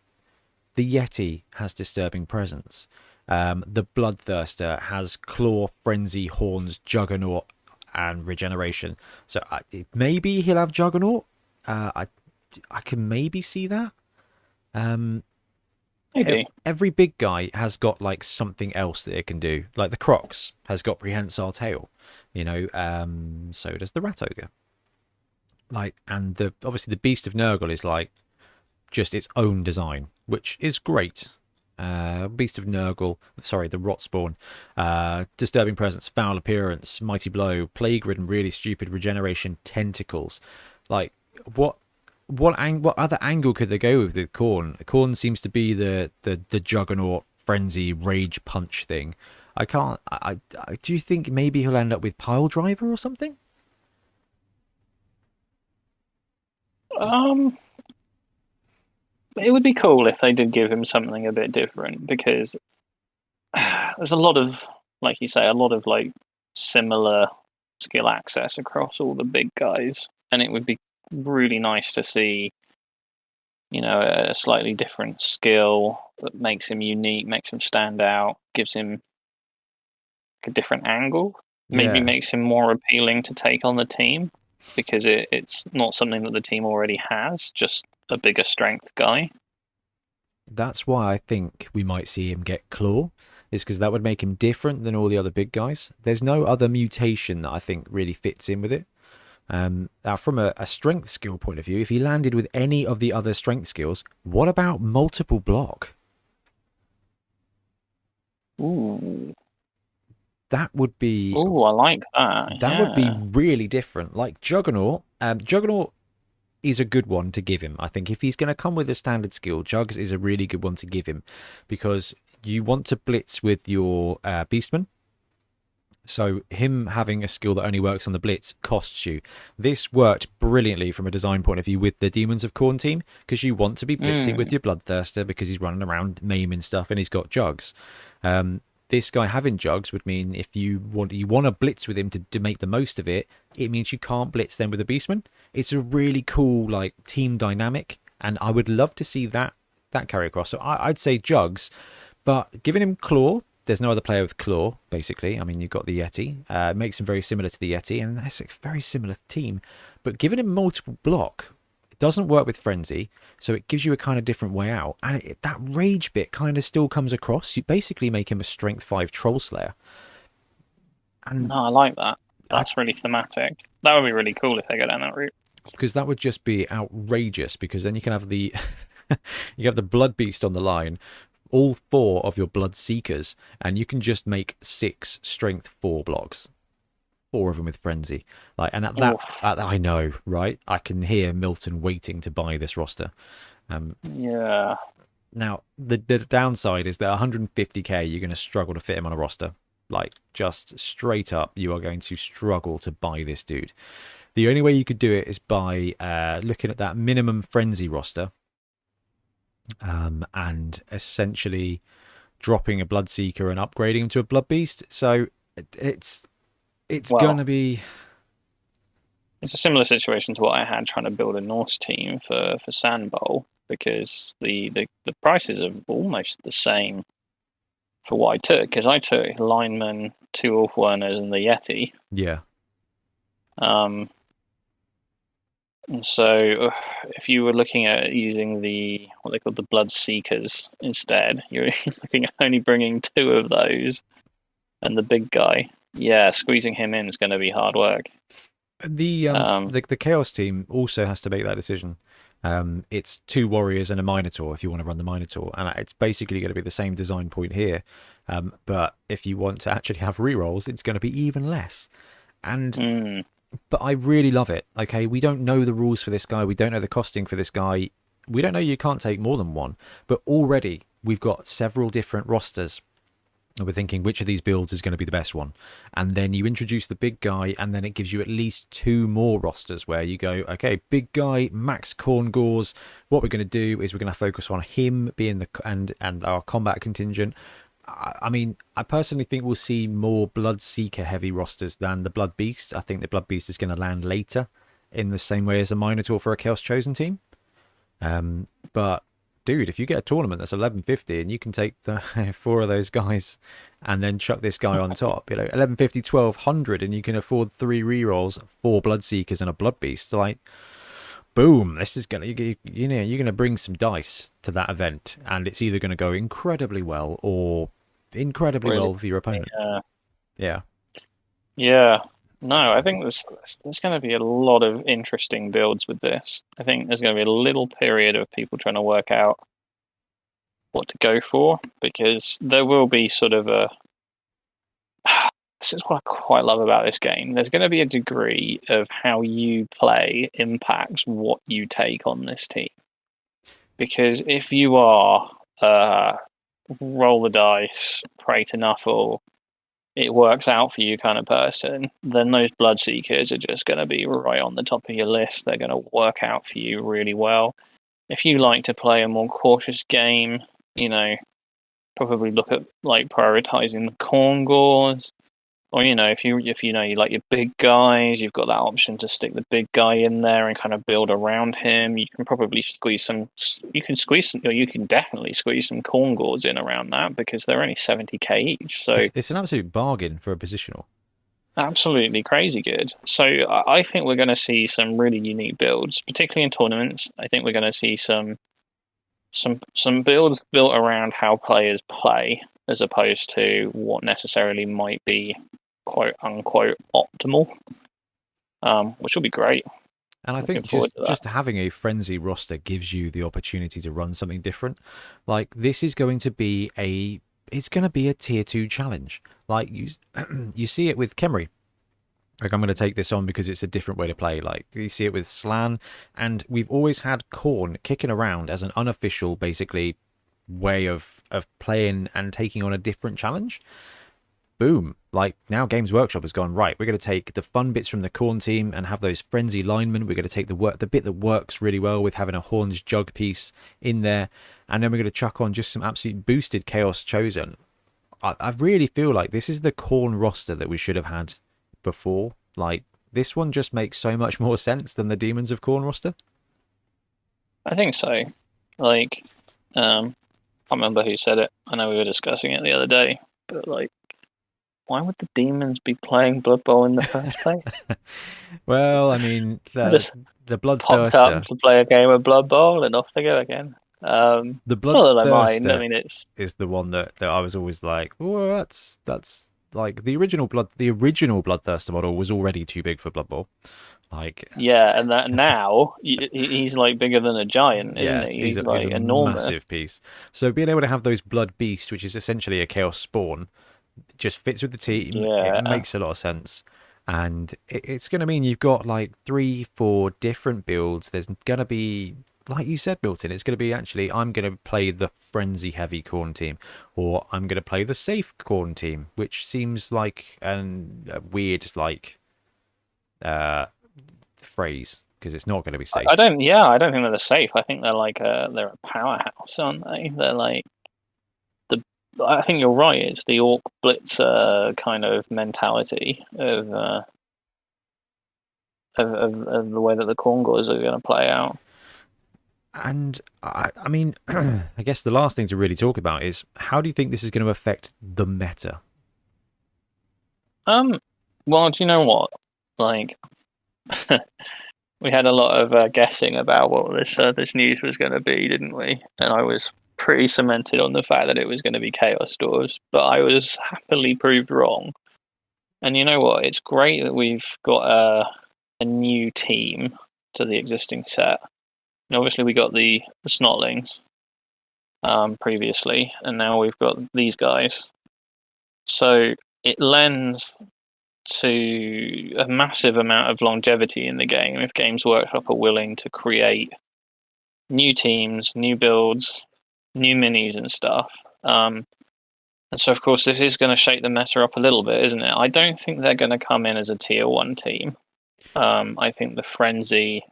The Yeti has disturbing presence. The Bloodthirster has claw, frenzy, horns, juggernaut, and regeneration. So maybe he'll have juggernaut. I can maybe see that. maybe. Every big guy has got like something else that it can do. Like the Crocs has got prehensile tail, so does the Rat Ogre. Like, and obviously the Beast of Nurgle is like just its own design, which is great. Beast of Nurgle, sorry, the Rot Spawn, Disturbing Presence, Foul Appearance, Mighty Blow, Plague Ridden, Really Stupid, Regeneration, Tentacles. Like, what other angle could they go with Khorne? Khorne seems to be the Juggernaut, Frenzy, Rage Punch thing. I can't. Do you think maybe he'll end up with Pile Driver or something? It would be cool if they did give him something a bit different, because there's a lot of, like you say, a lot of like similar skill access across all the big guys, and it would be really nice to see, a slightly different skill that makes him unique, makes him stand out, gives him a different angle, maybe Yeah. makes him more appealing to take on the team, because it's not something that the team already has, just a bigger strength guy. That's why I think we might see him get Claw, is because that would make him different than all the other big guys. There's no other mutation that I think really fits in with it. Now, from a strength skill point of view, if he landed with any of the other strength skills, what about multiple block? Ooh. That would be Ooh, I like that. that would be Yeah. really different. Like Juggernaut, Juggernaut is a good one to give him. I think if he's going to come with a standard skill, Jugs is a really good one to give him, because you want to blitz with your Beastman. So him having a skill that only works on the blitz costs you. This worked brilliantly from a design point of view with the Demons of Khorne team, because you want to be blitzing with your Bloodthirster because he's running around maiming stuff and he's got Jugs. This guy having Jugs would mean if you want to blitz with him to make the most of it, it means you can't blitz them with a Beastman. It's a really cool like team dynamic, and I would love to see that carry across. So I'd say Jugs, but giving him Claw, there's no other player with Claw, basically. I mean, you've got the Yeti. It makes him very similar to the Yeti, and that's a very similar team. But giving him multiple block, it doesn't work with Frenzy, so it gives you a kind of different way out. And that Rage bit kind of still comes across. You basically make him a Strength 5 Troll Slayer. And No, I like that. That's really thematic. That would be really cool if they go down that route. because that would just be outrageous, because then you can have the you have the Blood Beast on the line, all 4 of your Blood Seekers, and you can just make 6 Strength 4 blocks, 4 of them with Frenzy. Like, and I know, right? I can hear Milton waiting to buy this roster. Yeah. Now, the downside is that 150k, you're going to struggle to fit him on a roster. Like, just straight up, you are going to struggle to buy this dude. The only way you could do it is by looking at that minimum Frenzy roster, and essentially dropping a Bloodseeker and upgrading him to a Blood Beast. So it's gonna be. It's a similar situation to what I had trying to build a Norse team for Sand Bowl, because the prices are almost the same for what I took, because I took lineman, 2 Ulfwerners, and the Yeti. Yeah. And so if you were looking at using what they call the Blood Seekers instead, you're looking at only bringing 2 of those and the big guy. Yeah, squeezing him in is going to be hard work. The Chaos team also has to make that decision. It's 2 warriors and a Minotaur if you want to run the Minotaur, and it's basically going to be the same design point here. But if you want to actually have rerolls, it's going to be even less. And but I really love it. Okay, we don't know the rules for this guy. We don't know the costing for this guy. We don't know you can't take more than 1. But already we've got several different rosters. And we're thinking which of these builds is going to be the best one. And then you introduce the big guy, and then it gives you at least 2 more rosters where you go, okay, big guy, max Khorne Gores. What we're going to do is we're going to focus on him being and our combat contingent. I mean, I personally think we'll see more Blood Seeker heavy rosters than the Blood Beast. I think the Blood Beast is going to land later, in the same way as a Minotaur for a Chaos Chosen team. But dude, if you get a tournament that's 1150 and you can take the 4 of those guys and then chuck this guy on top, 1150, 1200, and you can afford 3 rerolls, 4 Bloodseekers and a Blood Beast, like, boom, this is gonna, you're gonna bring some dice to that event, and it's either gonna go incredibly well or incredibly well for your opponent. Yeah. No, I think there's going to be a lot of interesting builds with this. I think there's going to be a little period of people trying to work out what to go for, because there will be sort of a. This is what I quite love about this game. There's going to be a degree of how you play impacts what you take on this team. Because if you are roll the dice, pray to Nuffle, it works out for you kind of person, then those Bloodseekers are just going to be right on the top of your list. They're going to work out for you really well. If you like to play a more cautious game, probably look at like prioritizing the Khorne Gores. Or, if you like your big guys, you've got that option to stick the big guy in there and kind of build around him. You can probably you can definitely squeeze some Khorne Gores in around that, because they're only 70k each. So it's an absolute bargain for a positional. Absolutely crazy good. So I think we're going to see some really unique builds, particularly in tournaments. I think we're going to see some builds built around how players play, as opposed to what necessarily might be quote unquote optimal, which will be great. And I think just having a frenzy roster gives you the opportunity to run something different. Like, this is going to be it's going to be a tier 2 challenge. Like, you see it with Khemri. Like, I'm going to take this on because it's a different way to play. Like, you see it with Slann, and we've always had Khorne kicking around as an unofficial, basically, way of playing and taking on a different challenge. Boom. Like, now Games Workshop has gone, right, we're going to take the fun bits from the Khorne team and have those frenzy linemen. We're going to take the bit that works really well with having a Horns Jug piece in there, and then we're going to chuck on just some absolute boosted Chaos Chosen. I really feel like this is the Khorne roster that we should have had before. Like, this one just makes so much more sense than the Demons of Khorne roster. I think so. Like, I can't remember who said it. I know we were discussing it the other day, but like, why would the Demons be playing Blood Bowl in the first place? Well, I mean, the Bloodthirster popped up to play a game of Blood Bowl and off they go again. The Bloodthirster it's is the one that I was always like, well, that's like the original Bloodthirster model was already too big for Blood Bowl. Like, yeah, and that now he's like bigger than a giant, isn't he? He's like a enormous, massive piece. So being able to have those Blood Beast, which is essentially a Chaos Spawn, just fits with the team. Yeah. It makes a lot of sense. And it's going to mean you've got like 3-4 different builds. There's going to be, like you said, Milton, it's going to be actually, I'm going to play the frenzy heavy Khorne team, or I'm going to play the safe Khorne team, which seems like a weird phrase, because it's not going to be safe. I don't think they're safe. I think they're like they're a powerhouse, aren't they? They're like I think you're right. It's the Orc Blitzer kind of mentality of the way that the Khorne Gores are going to play out. And I mean, I guess the last thing to really talk about is, how do you think this is going to affect the meta? Well, do you know what? Like, we had a lot of guessing about what this news was going to be, didn't we? And I was pretty cemented on the fact that it was going to be Chaos Doors, but I was happily proved wrong. And you know what? It's great that we've got a new team to the existing set. And obviously, we got the Snotlings previously, and now we've got these guys. So it lends to a massive amount of longevity in the game if Games Workshop are willing to create new teams, new builds, new minis and stuff. And so, of course, this is going to shake the meta up a little bit, isn't it? I don't think they're going to come in as a tier 1 team. I think the Frenzy...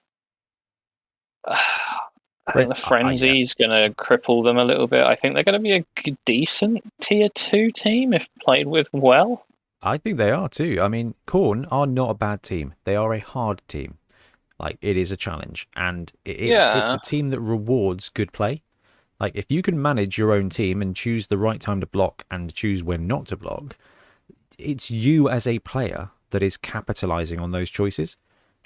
I think the Frenzy is going to cripple them a little bit. I think they're going to be a decent tier 2 team if played with well. I think they are too. I mean, Khorne are not a bad team. They are a hard team. Like, it is a challenge. And it's a team that rewards good play. Like, if you can manage your own team and choose the right time to block and choose when not to block, it's you as a player that is capitalizing on those choices.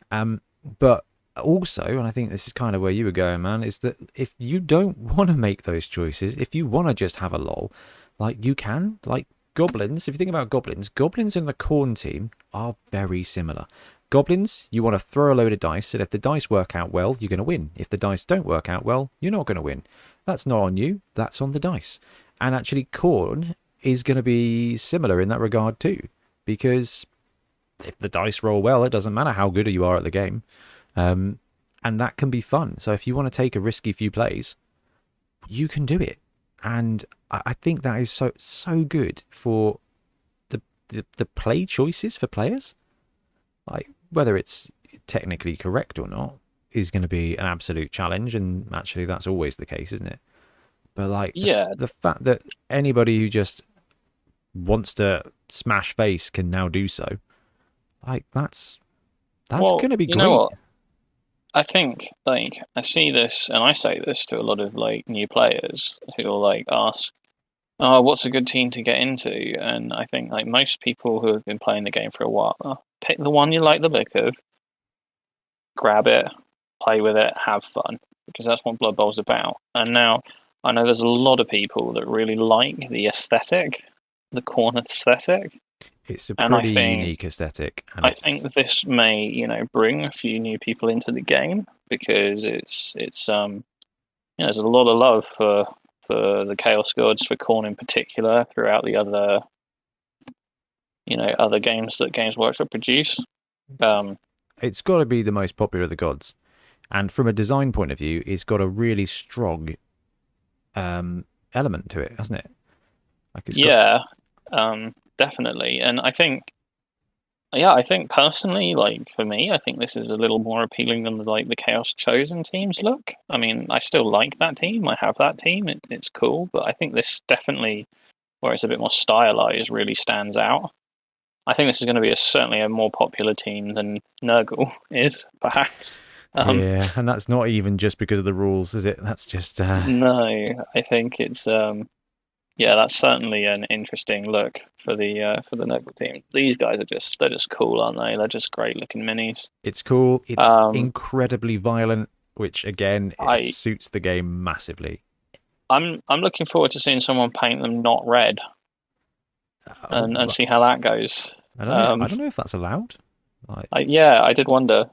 But also, and I think this is kind of where you were going, man, is that if you don't want to make those choices, if you want to just have a lol, like, you can. Like, Goblins, if you think about Goblins and the Khorne team are very similar. Goblins, you want to throw a load of dice, and if the dice work out well, you're going to win. If the dice don't work out well, you're not going to win. That's not on you. That's on the dice. And actually, Khorne is going to be similar in that regard too, because if the dice roll well, it doesn't matter how good you are at the game, and that can be fun. So if you want to take a risky few plays, you can do it, and I think that is so good for the play choices for players. Like whether it's technically correct or not is going to be an absolute challenge, and actually that's always the case, isn't it? But like Yeah. the fact that anybody who just wants to smash face can now do so, like that's Well, going to be you know great. what? I think like I see this, and I say this to a lot of like new players who will like ask, "Oh, what's a good team to get into?" And I think like most people who have been playing the game for a while, pick the one you like the look of, grab it, play with it, have fun, because that's what Blood Bowl's about. And now I know there's a lot of people that really like the aesthetic, the Khorne aesthetic, It's a and pretty unique aesthetic, and I it's think this may, bring a few new people into the game because it's there's a lot of love for the Chaos Gods, for Khorne in particular, throughout the other other games that Games Workshop produce. it's got to be the most popular of the gods, and from a design point of view, it's got a really strong element to it, hasn't it? Like it's got Yeah, definitely, and I think personally, like for me, I think this is a little more appealing than like the Chaos Chosen teams look. I mean, I still like that team. I have that team. It's cool, but I think this definitely, where it's a bit more stylized, really stands out. I think this is going to be certainly a more popular team than Nurgle is, perhaps. yeah, and that's not even just because of the rules, is it? That's just No, I think it's yeah, that's certainly an interesting look for the Nurgle team. These guys they're just cool, aren't they? They're just great looking minis. it's cool. It's Um, incredibly violent, which again it I suits the game massively. I'm looking forward to seeing someone paint them not red Oh, and see how that goes. I don't know. I Um, don't know if that's allowed. Like, yeah, I did wonder.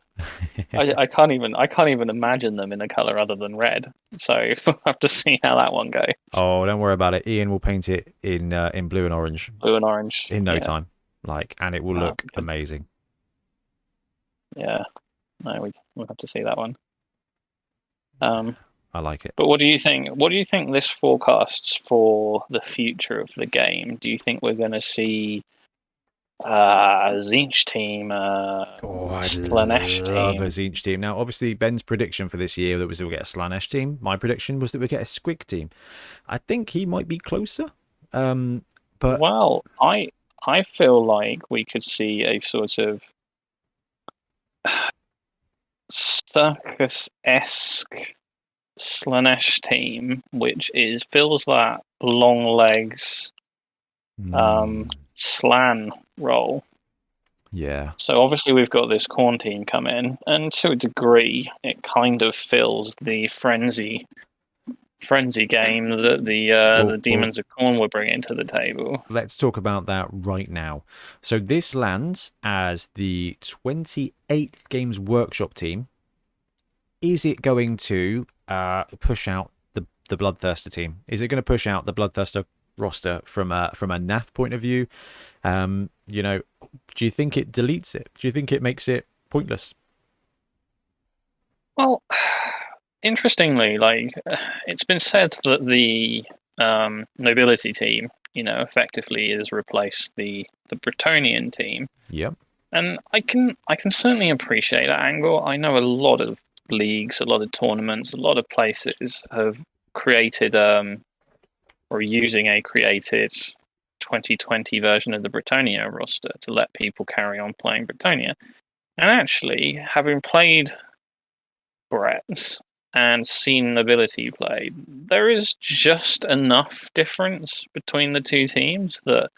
I can't even imagine them in a color other than red. So we'll have to see how that one goes. oh, don't worry about it. Ian will paint it in blue and orange Blue and orange. in no Yeah. time. Like, and it will look Good. amazing. Yeah. No, we'll have to see that one. I like it. But what do you think? What do you think this forecasts for the future of the game? Do you think we're going to see Zinch team, Oh, I'd Slanesh love a team? Zinch team. Now, obviously, Ben's prediction for this year that was that we'll get a Slanesh team. My prediction was that we'd get a Squig team. I think he might be closer. But Well, I feel like we could see a sort of circus-esque Slanesh team, which fills that long legs slan role. yeah, So obviously we've got this Khorne team come in, and to a degree, it kind of fills the frenzy game that the Demons of Khorne were bringing to the table. let's talk about that right now. So this lands as the 28th Games Workshop team. Is it going to push out the Bloodthirster team? Is it going to push out the Bloodthirster roster from a NAF point of view? Do you think it deletes it? Do you think it makes it pointless? Well, interestingly, like it's been said that the nobility team, effectively has replaced the Bretonnian team. Yep. And I can certainly appreciate that angle. I know a lot of leagues, a lot of tournaments, a lot of places have created or using a created 2020 version of the Bretonnia roster to let people carry on playing Bretonnia. And actually, having played Brett and seen Nobility play, there is just enough difference between the two teams that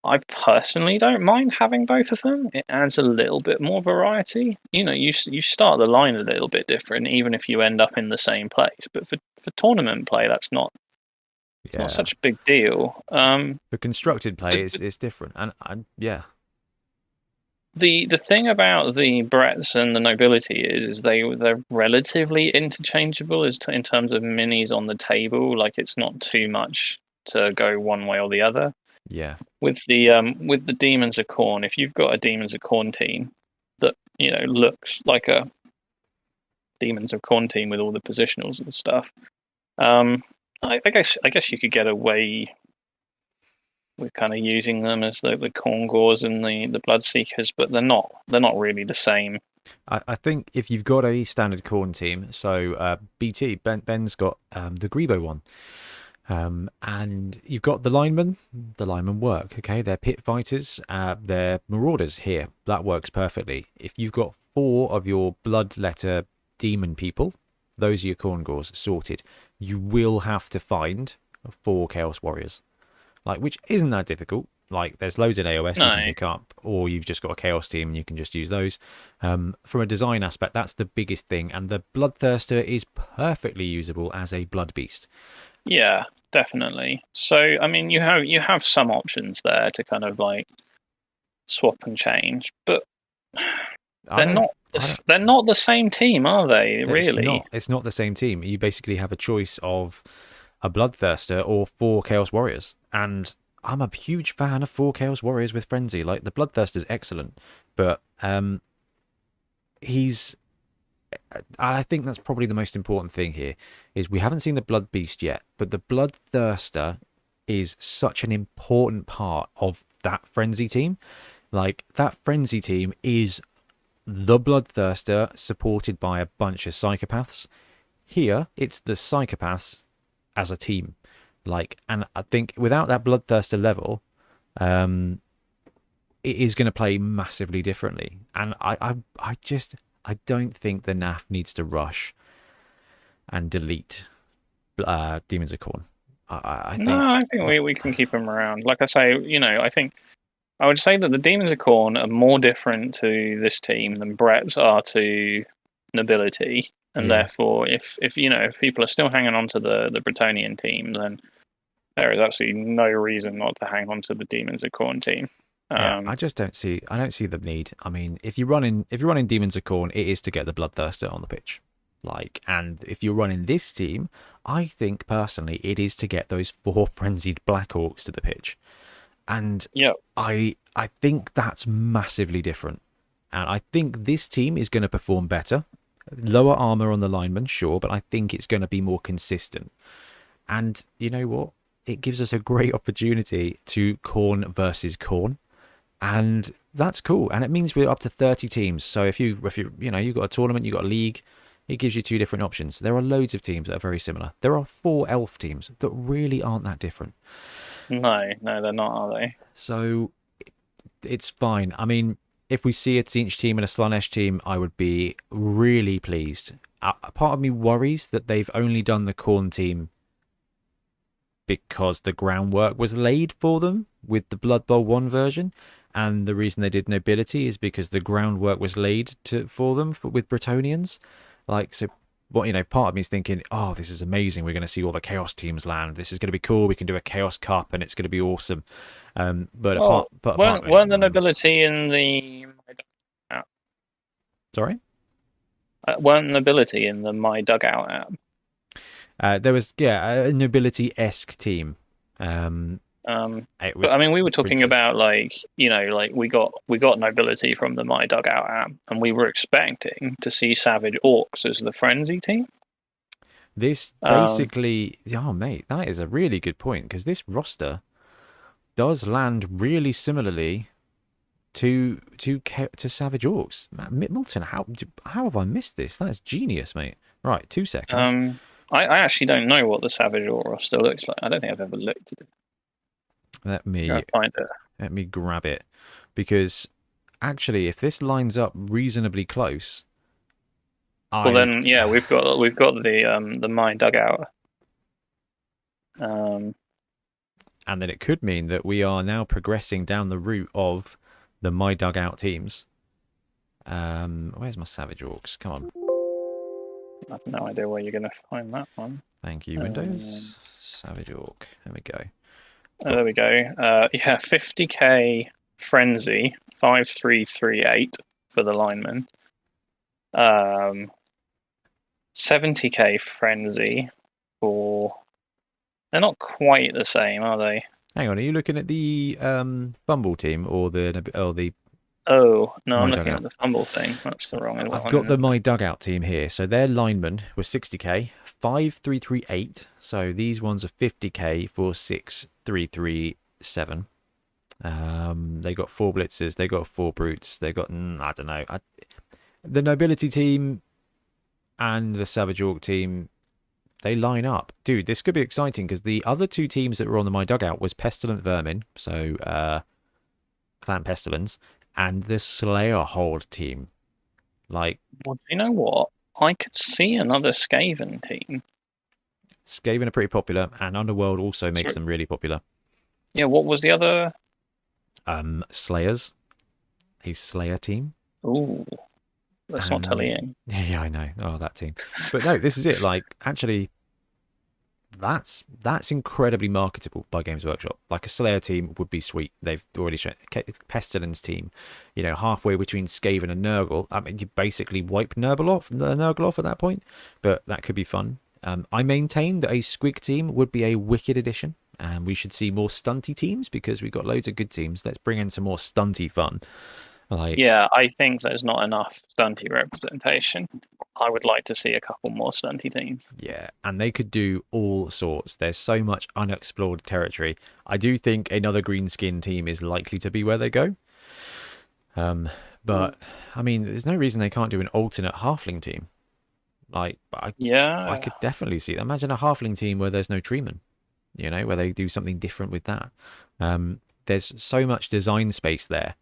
I personally don't mind having both of them. It adds a little bit more variety. You start the line a little bit different, even if you end up in the same place. But for tournament play, that's not such a big deal. For constructed play, it's different, and yeah. The thing about the Bretts and the nobility is they're relatively interchangeable in terms of minis on the table. Like it's not too much to go one way or the other. Yeah. With the Demons of Khorne, if you've got a Demons of Khorne team that looks like a Demons of Khorne team with all the positionals and stuff, I guess you could get away with kind of using them as the Khorne Gores and the Bloodseekers, but they're not really the same. I think if you've got a standard Khorne team, so BT, Ben's got the Grebo one. And you've got the linemen. The linemen work, okay? They're pit fighters. They're marauders here. That works perfectly. If you've got 4 of your bloodletter demon people, those are your Khorne Gores sorted. You will have to find 4 Chaos Warriors. Like, which isn't that difficult. Like, there's loads in AOS you can pick up, or you've just got a Chaos team and you can just use those. From a design aspect, that's the biggest thing. And the Bloodthirster is perfectly usable as a Blood Beast. Yeah, definitely. So, I mean, you have some options there to kind of like swap and change, but they're not the same team, are they? Really? It's not the same team. You basically have a choice of a Bloodthirster or 4 Chaos Warriors, and I'm a huge fan of 4 Chaos Warriors with Frenzy. Like, the Bloodthirster's excellent, but I think that's probably the most important thing here, is we haven't seen the Blood Beast yet, but the Bloodthirster is such an important part of that Frenzy team. Like, that Frenzy team is the Bloodthirster supported by a bunch of Psychopaths. Here, it's the Psychopaths as a team. Like, and I think without that Bloodthirster level, it is going to play massively differently. And I don't think the NAF needs to rush and delete Demons of Khorne. I think we can keep them around. Like I say, I think I would say that the Demons of Khorne are more different to this team than Brett's are to Nobility, and therefore, if people are still hanging on to the Bretonnian team, then there is absolutely no reason not to hang on to the Demons of Khorne team. I don't see the need. I mean, if you're running Demons of Khorne, it is to get the Bloodthirster on the pitch. Like, and if you're running this team, I think personally it is to get those 4 frenzied Black Orcs to the pitch. And I think that's massively different. And I think this team is going to perform better. Lower armor on the linemen, sure, but I think it's going to be more consistent. And you know what? It gives us a great opportunity to Khorne versus Khorne. And that's cool. And it means we're up to 30 teams. So if you've got a tournament, you've got a league, it gives you 2 different options. There are loads of teams that are very similar. There are 4 elf teams that really aren't that different. No, they're not, are they? So it's fine. I mean, if we see a Tzeentch team and a Slaanesh team, I would be really pleased. A part of me worries that they've only done the Khorne team because the groundwork was laid for them with the Blood Bowl 1 version. And the reason they did Nobility is because the groundwork was laid for them with Bretonnians. Like, so, part of me is thinking, oh, this is amazing. We're going to see all the Chaos teams land. This is going to be cool. We can do a Chaos Cup, and it's going to be awesome. Weren't the Nobility in the Sorry? Weren't Nobility in the My Dugout app? There was, a Nobility-esque team. But I mean, we were talking about we got Nobility from the My Dugout app, and we were expecting to see Savage Orcs as the Frenzy team. This basically, mate, that is a really good point, because this roster does land really similarly to Savage Orcs. Milton, how have I missed this? That is genius, mate. Right, 2 seconds. I actually don't know what the Savage Orc roster looks like. I don't think I've ever looked at it. Let me find it. Let me grab it, because actually, if this lines up reasonably close, we've got the My Dugout. And then it could mean that we are now progressing down the route of the My Dugout teams. Where's my Savage Orcs? Come on. I have no idea where you're going to find that one. Thank you, Windows. Savage Orc. There we go. There we go. 50k Frenzy 5338 for the lineman. 70k Frenzy for. They're not quite the same, are they? Hang on, are you looking at the Bumble team or the? Oh no, I'm My looking Dugout? at the fumble thing. That's the wrong one. I've got the My Dugout team here. So their lineman was 60k, 5338. So these ones are 50k for 6337. They got 4 blitzers, they got 4 brutes, they got I don't know. The nobility team and the Savage Orc team, they line up. Dude, this could be exciting because the other 2 teams that were on the My Dugout was Pestilent Vermin, so Clan Pestilence, and the Slayer Hold team. Like, well, you know what? I could see another Skaven team. Skaven are pretty popular, and Underworld also makes them really popular. Yeah, what was the other? Slayers, a Slayer team. Ooh, let's not tell Ian. Yeah, I know. Oh, that team. But no, this is it. Like, actually, that's incredibly marketable by Games Workshop. Like a Slayer team would be sweet. They've already shown Pestilence team, halfway between Skaven and Nurgle. I mean, you basically wipe Nurgle off at that point, but that could be fun. I maintain that a Squig team would be a wicked addition, and we should see more stunty teams because we've got loads of good teams. Let's bring in some more stunty fun. Yeah, I think there's not enough stunty representation. I would like to see a couple more stunty teams. Yeah, and they could do all sorts. There's so much unexplored territory. I do think another greenskin team is likely to be where they go. But I mean, there's no reason they can't do an alternate halfling team. I could definitely see that. Imagine a halfling team where there's no treeman, where they do something different with that. There's so much design space there.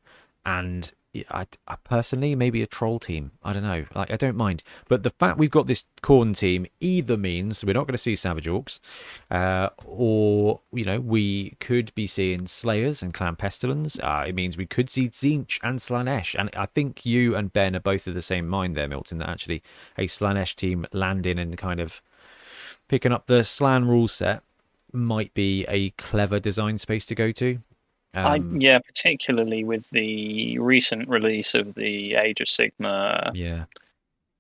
And I personally, maybe a troll team. I don't know. I don't mind. But the fact we've got this Khorne team either means we're not going to see Savage Orcs, or we could be seeing Slayers and Clan Pestilence. It means we could see Tzeentch and Slaanesh. And I think you and Ben are both of the same mind there, Milton. That actually a Slaanesh team landing and kind of picking up the Slan rule set might be a clever design space to go to. Yeah, particularly with the recent release of the Age of Sigma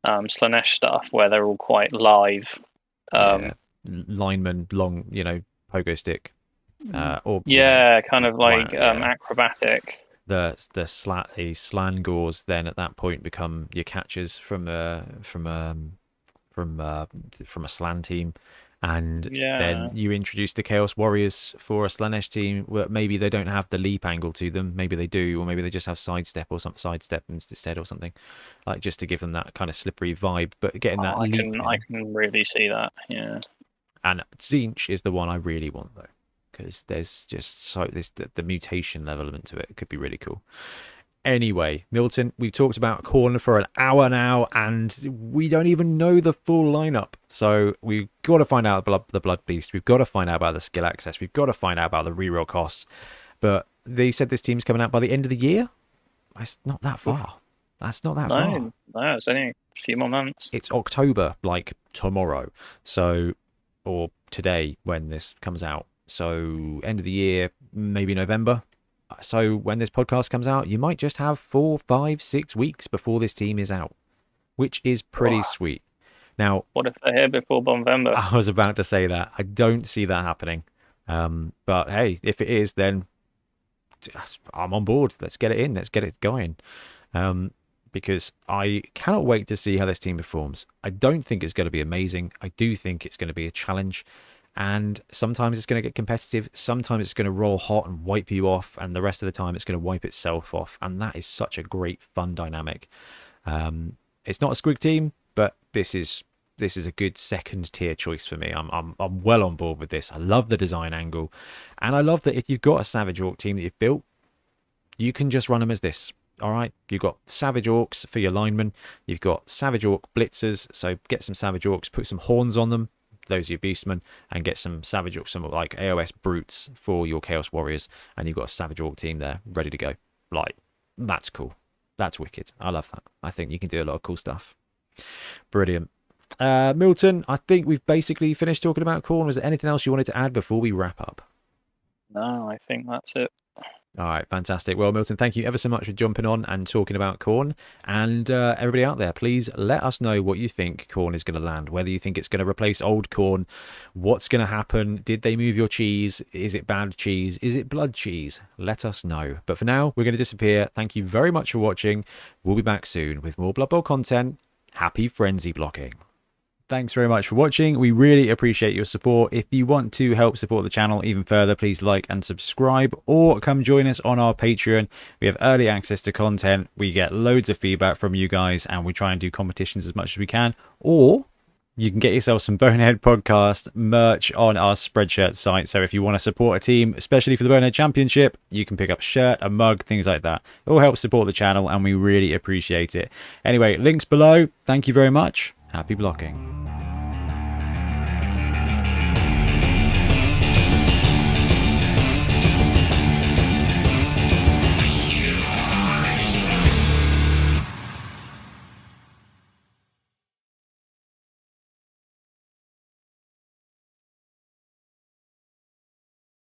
Slaanesh stuff, where they're all quite live. Lineman, long, pogo stick. Or kind of like acrobatic. The Slangors then at that point become your catchers from a Slan team. And then you introduce the Chaos Warriors for a Slaanesh team where maybe they don't have the leap angle to them. Maybe they do, or maybe they just have sidestep instead or something, like just to give them that kind of slippery vibe. But getting that leap, I can really see that. Yeah. And Tzeentch is the one I really want though, because there's just the mutation element to it could be really cool. Anyway, Milton, we've talked about Khorne for an hour now, and we don't even know the full lineup. So we've got to find out the Blood Beast. We've got to find out about the skill access. We've got to find out about the reroll costs. But they said this team's coming out by the end of the year. That's not that far. That's not that far. No, it's only a few more months. It's October, like tomorrow. Or today when this comes out. So end of the year, maybe November. So when this podcast comes out, you might just have 4, 5, 6 weeks before this team is out, which is pretty sweet. Now, what if they're here before November? I was about to say that. I don't see that happening. But hey, if it is, then I'm on board. Let's get it in. Let's get it going. Because I cannot wait to see how this team performs. I don't think it's going to be amazing. I do think it's going to be a challenge. And sometimes it's going to get competitive. Sometimes it's going to roll hot and wipe you off. And the rest of the time it's going to wipe itself off. And that is such a great, fun dynamic. It's not a Squig team, but this is a good second tier choice for me. I'm well on board with this. I love the design angle. And I love that if you've got a Savage Orc team that you've built, you can just run them as this. All right, you've got Savage Orcs for your linemen. You've got Savage Orc blitzers. So get some Savage Orcs, put some horns on them. Those are your beastmen, and get some Savage Orcs, some like AOS brutes for your Chaos Warriors, and you've got a Savage Orc team there ready to go. Like, that's cool. That's wicked. I love that. I think you can do a lot of cool stuff. Brilliant. Milton, I think we've basically finished talking about Khorne. Was there anything else you wanted to add before we wrap up? No, I think that's it. All right, fantastic. Well, Milton, thank you ever so much for jumping on and talking about Khorne. And everybody out there, please let us know what you think Khorne is going to land, whether you think it's going to replace old Khorne, what's going to happen, did they move your cheese, is it bad cheese, is it blood cheese? Let us know. But for now, we're going to disappear. Thank you very much for watching. We'll be back soon with more Blood Bowl content. Happy frenzy blocking. Thanks very much for watching. We really appreciate your support. If you want to help support the channel even further, please like and subscribe, or come join us on our Patreon. We have early access to content. We get loads of feedback from you guys, and we try and do competitions as much as we can. Or you can get yourself some Bonehead Podcast merch on our Spreadshirt site. So if you want to support a team, especially for the Bonehead Championship, you can pick up a shirt, a mug, things like that. It all helps support the channel, and we really appreciate it. Anyway, links below. Thank you very much. Happy blocking.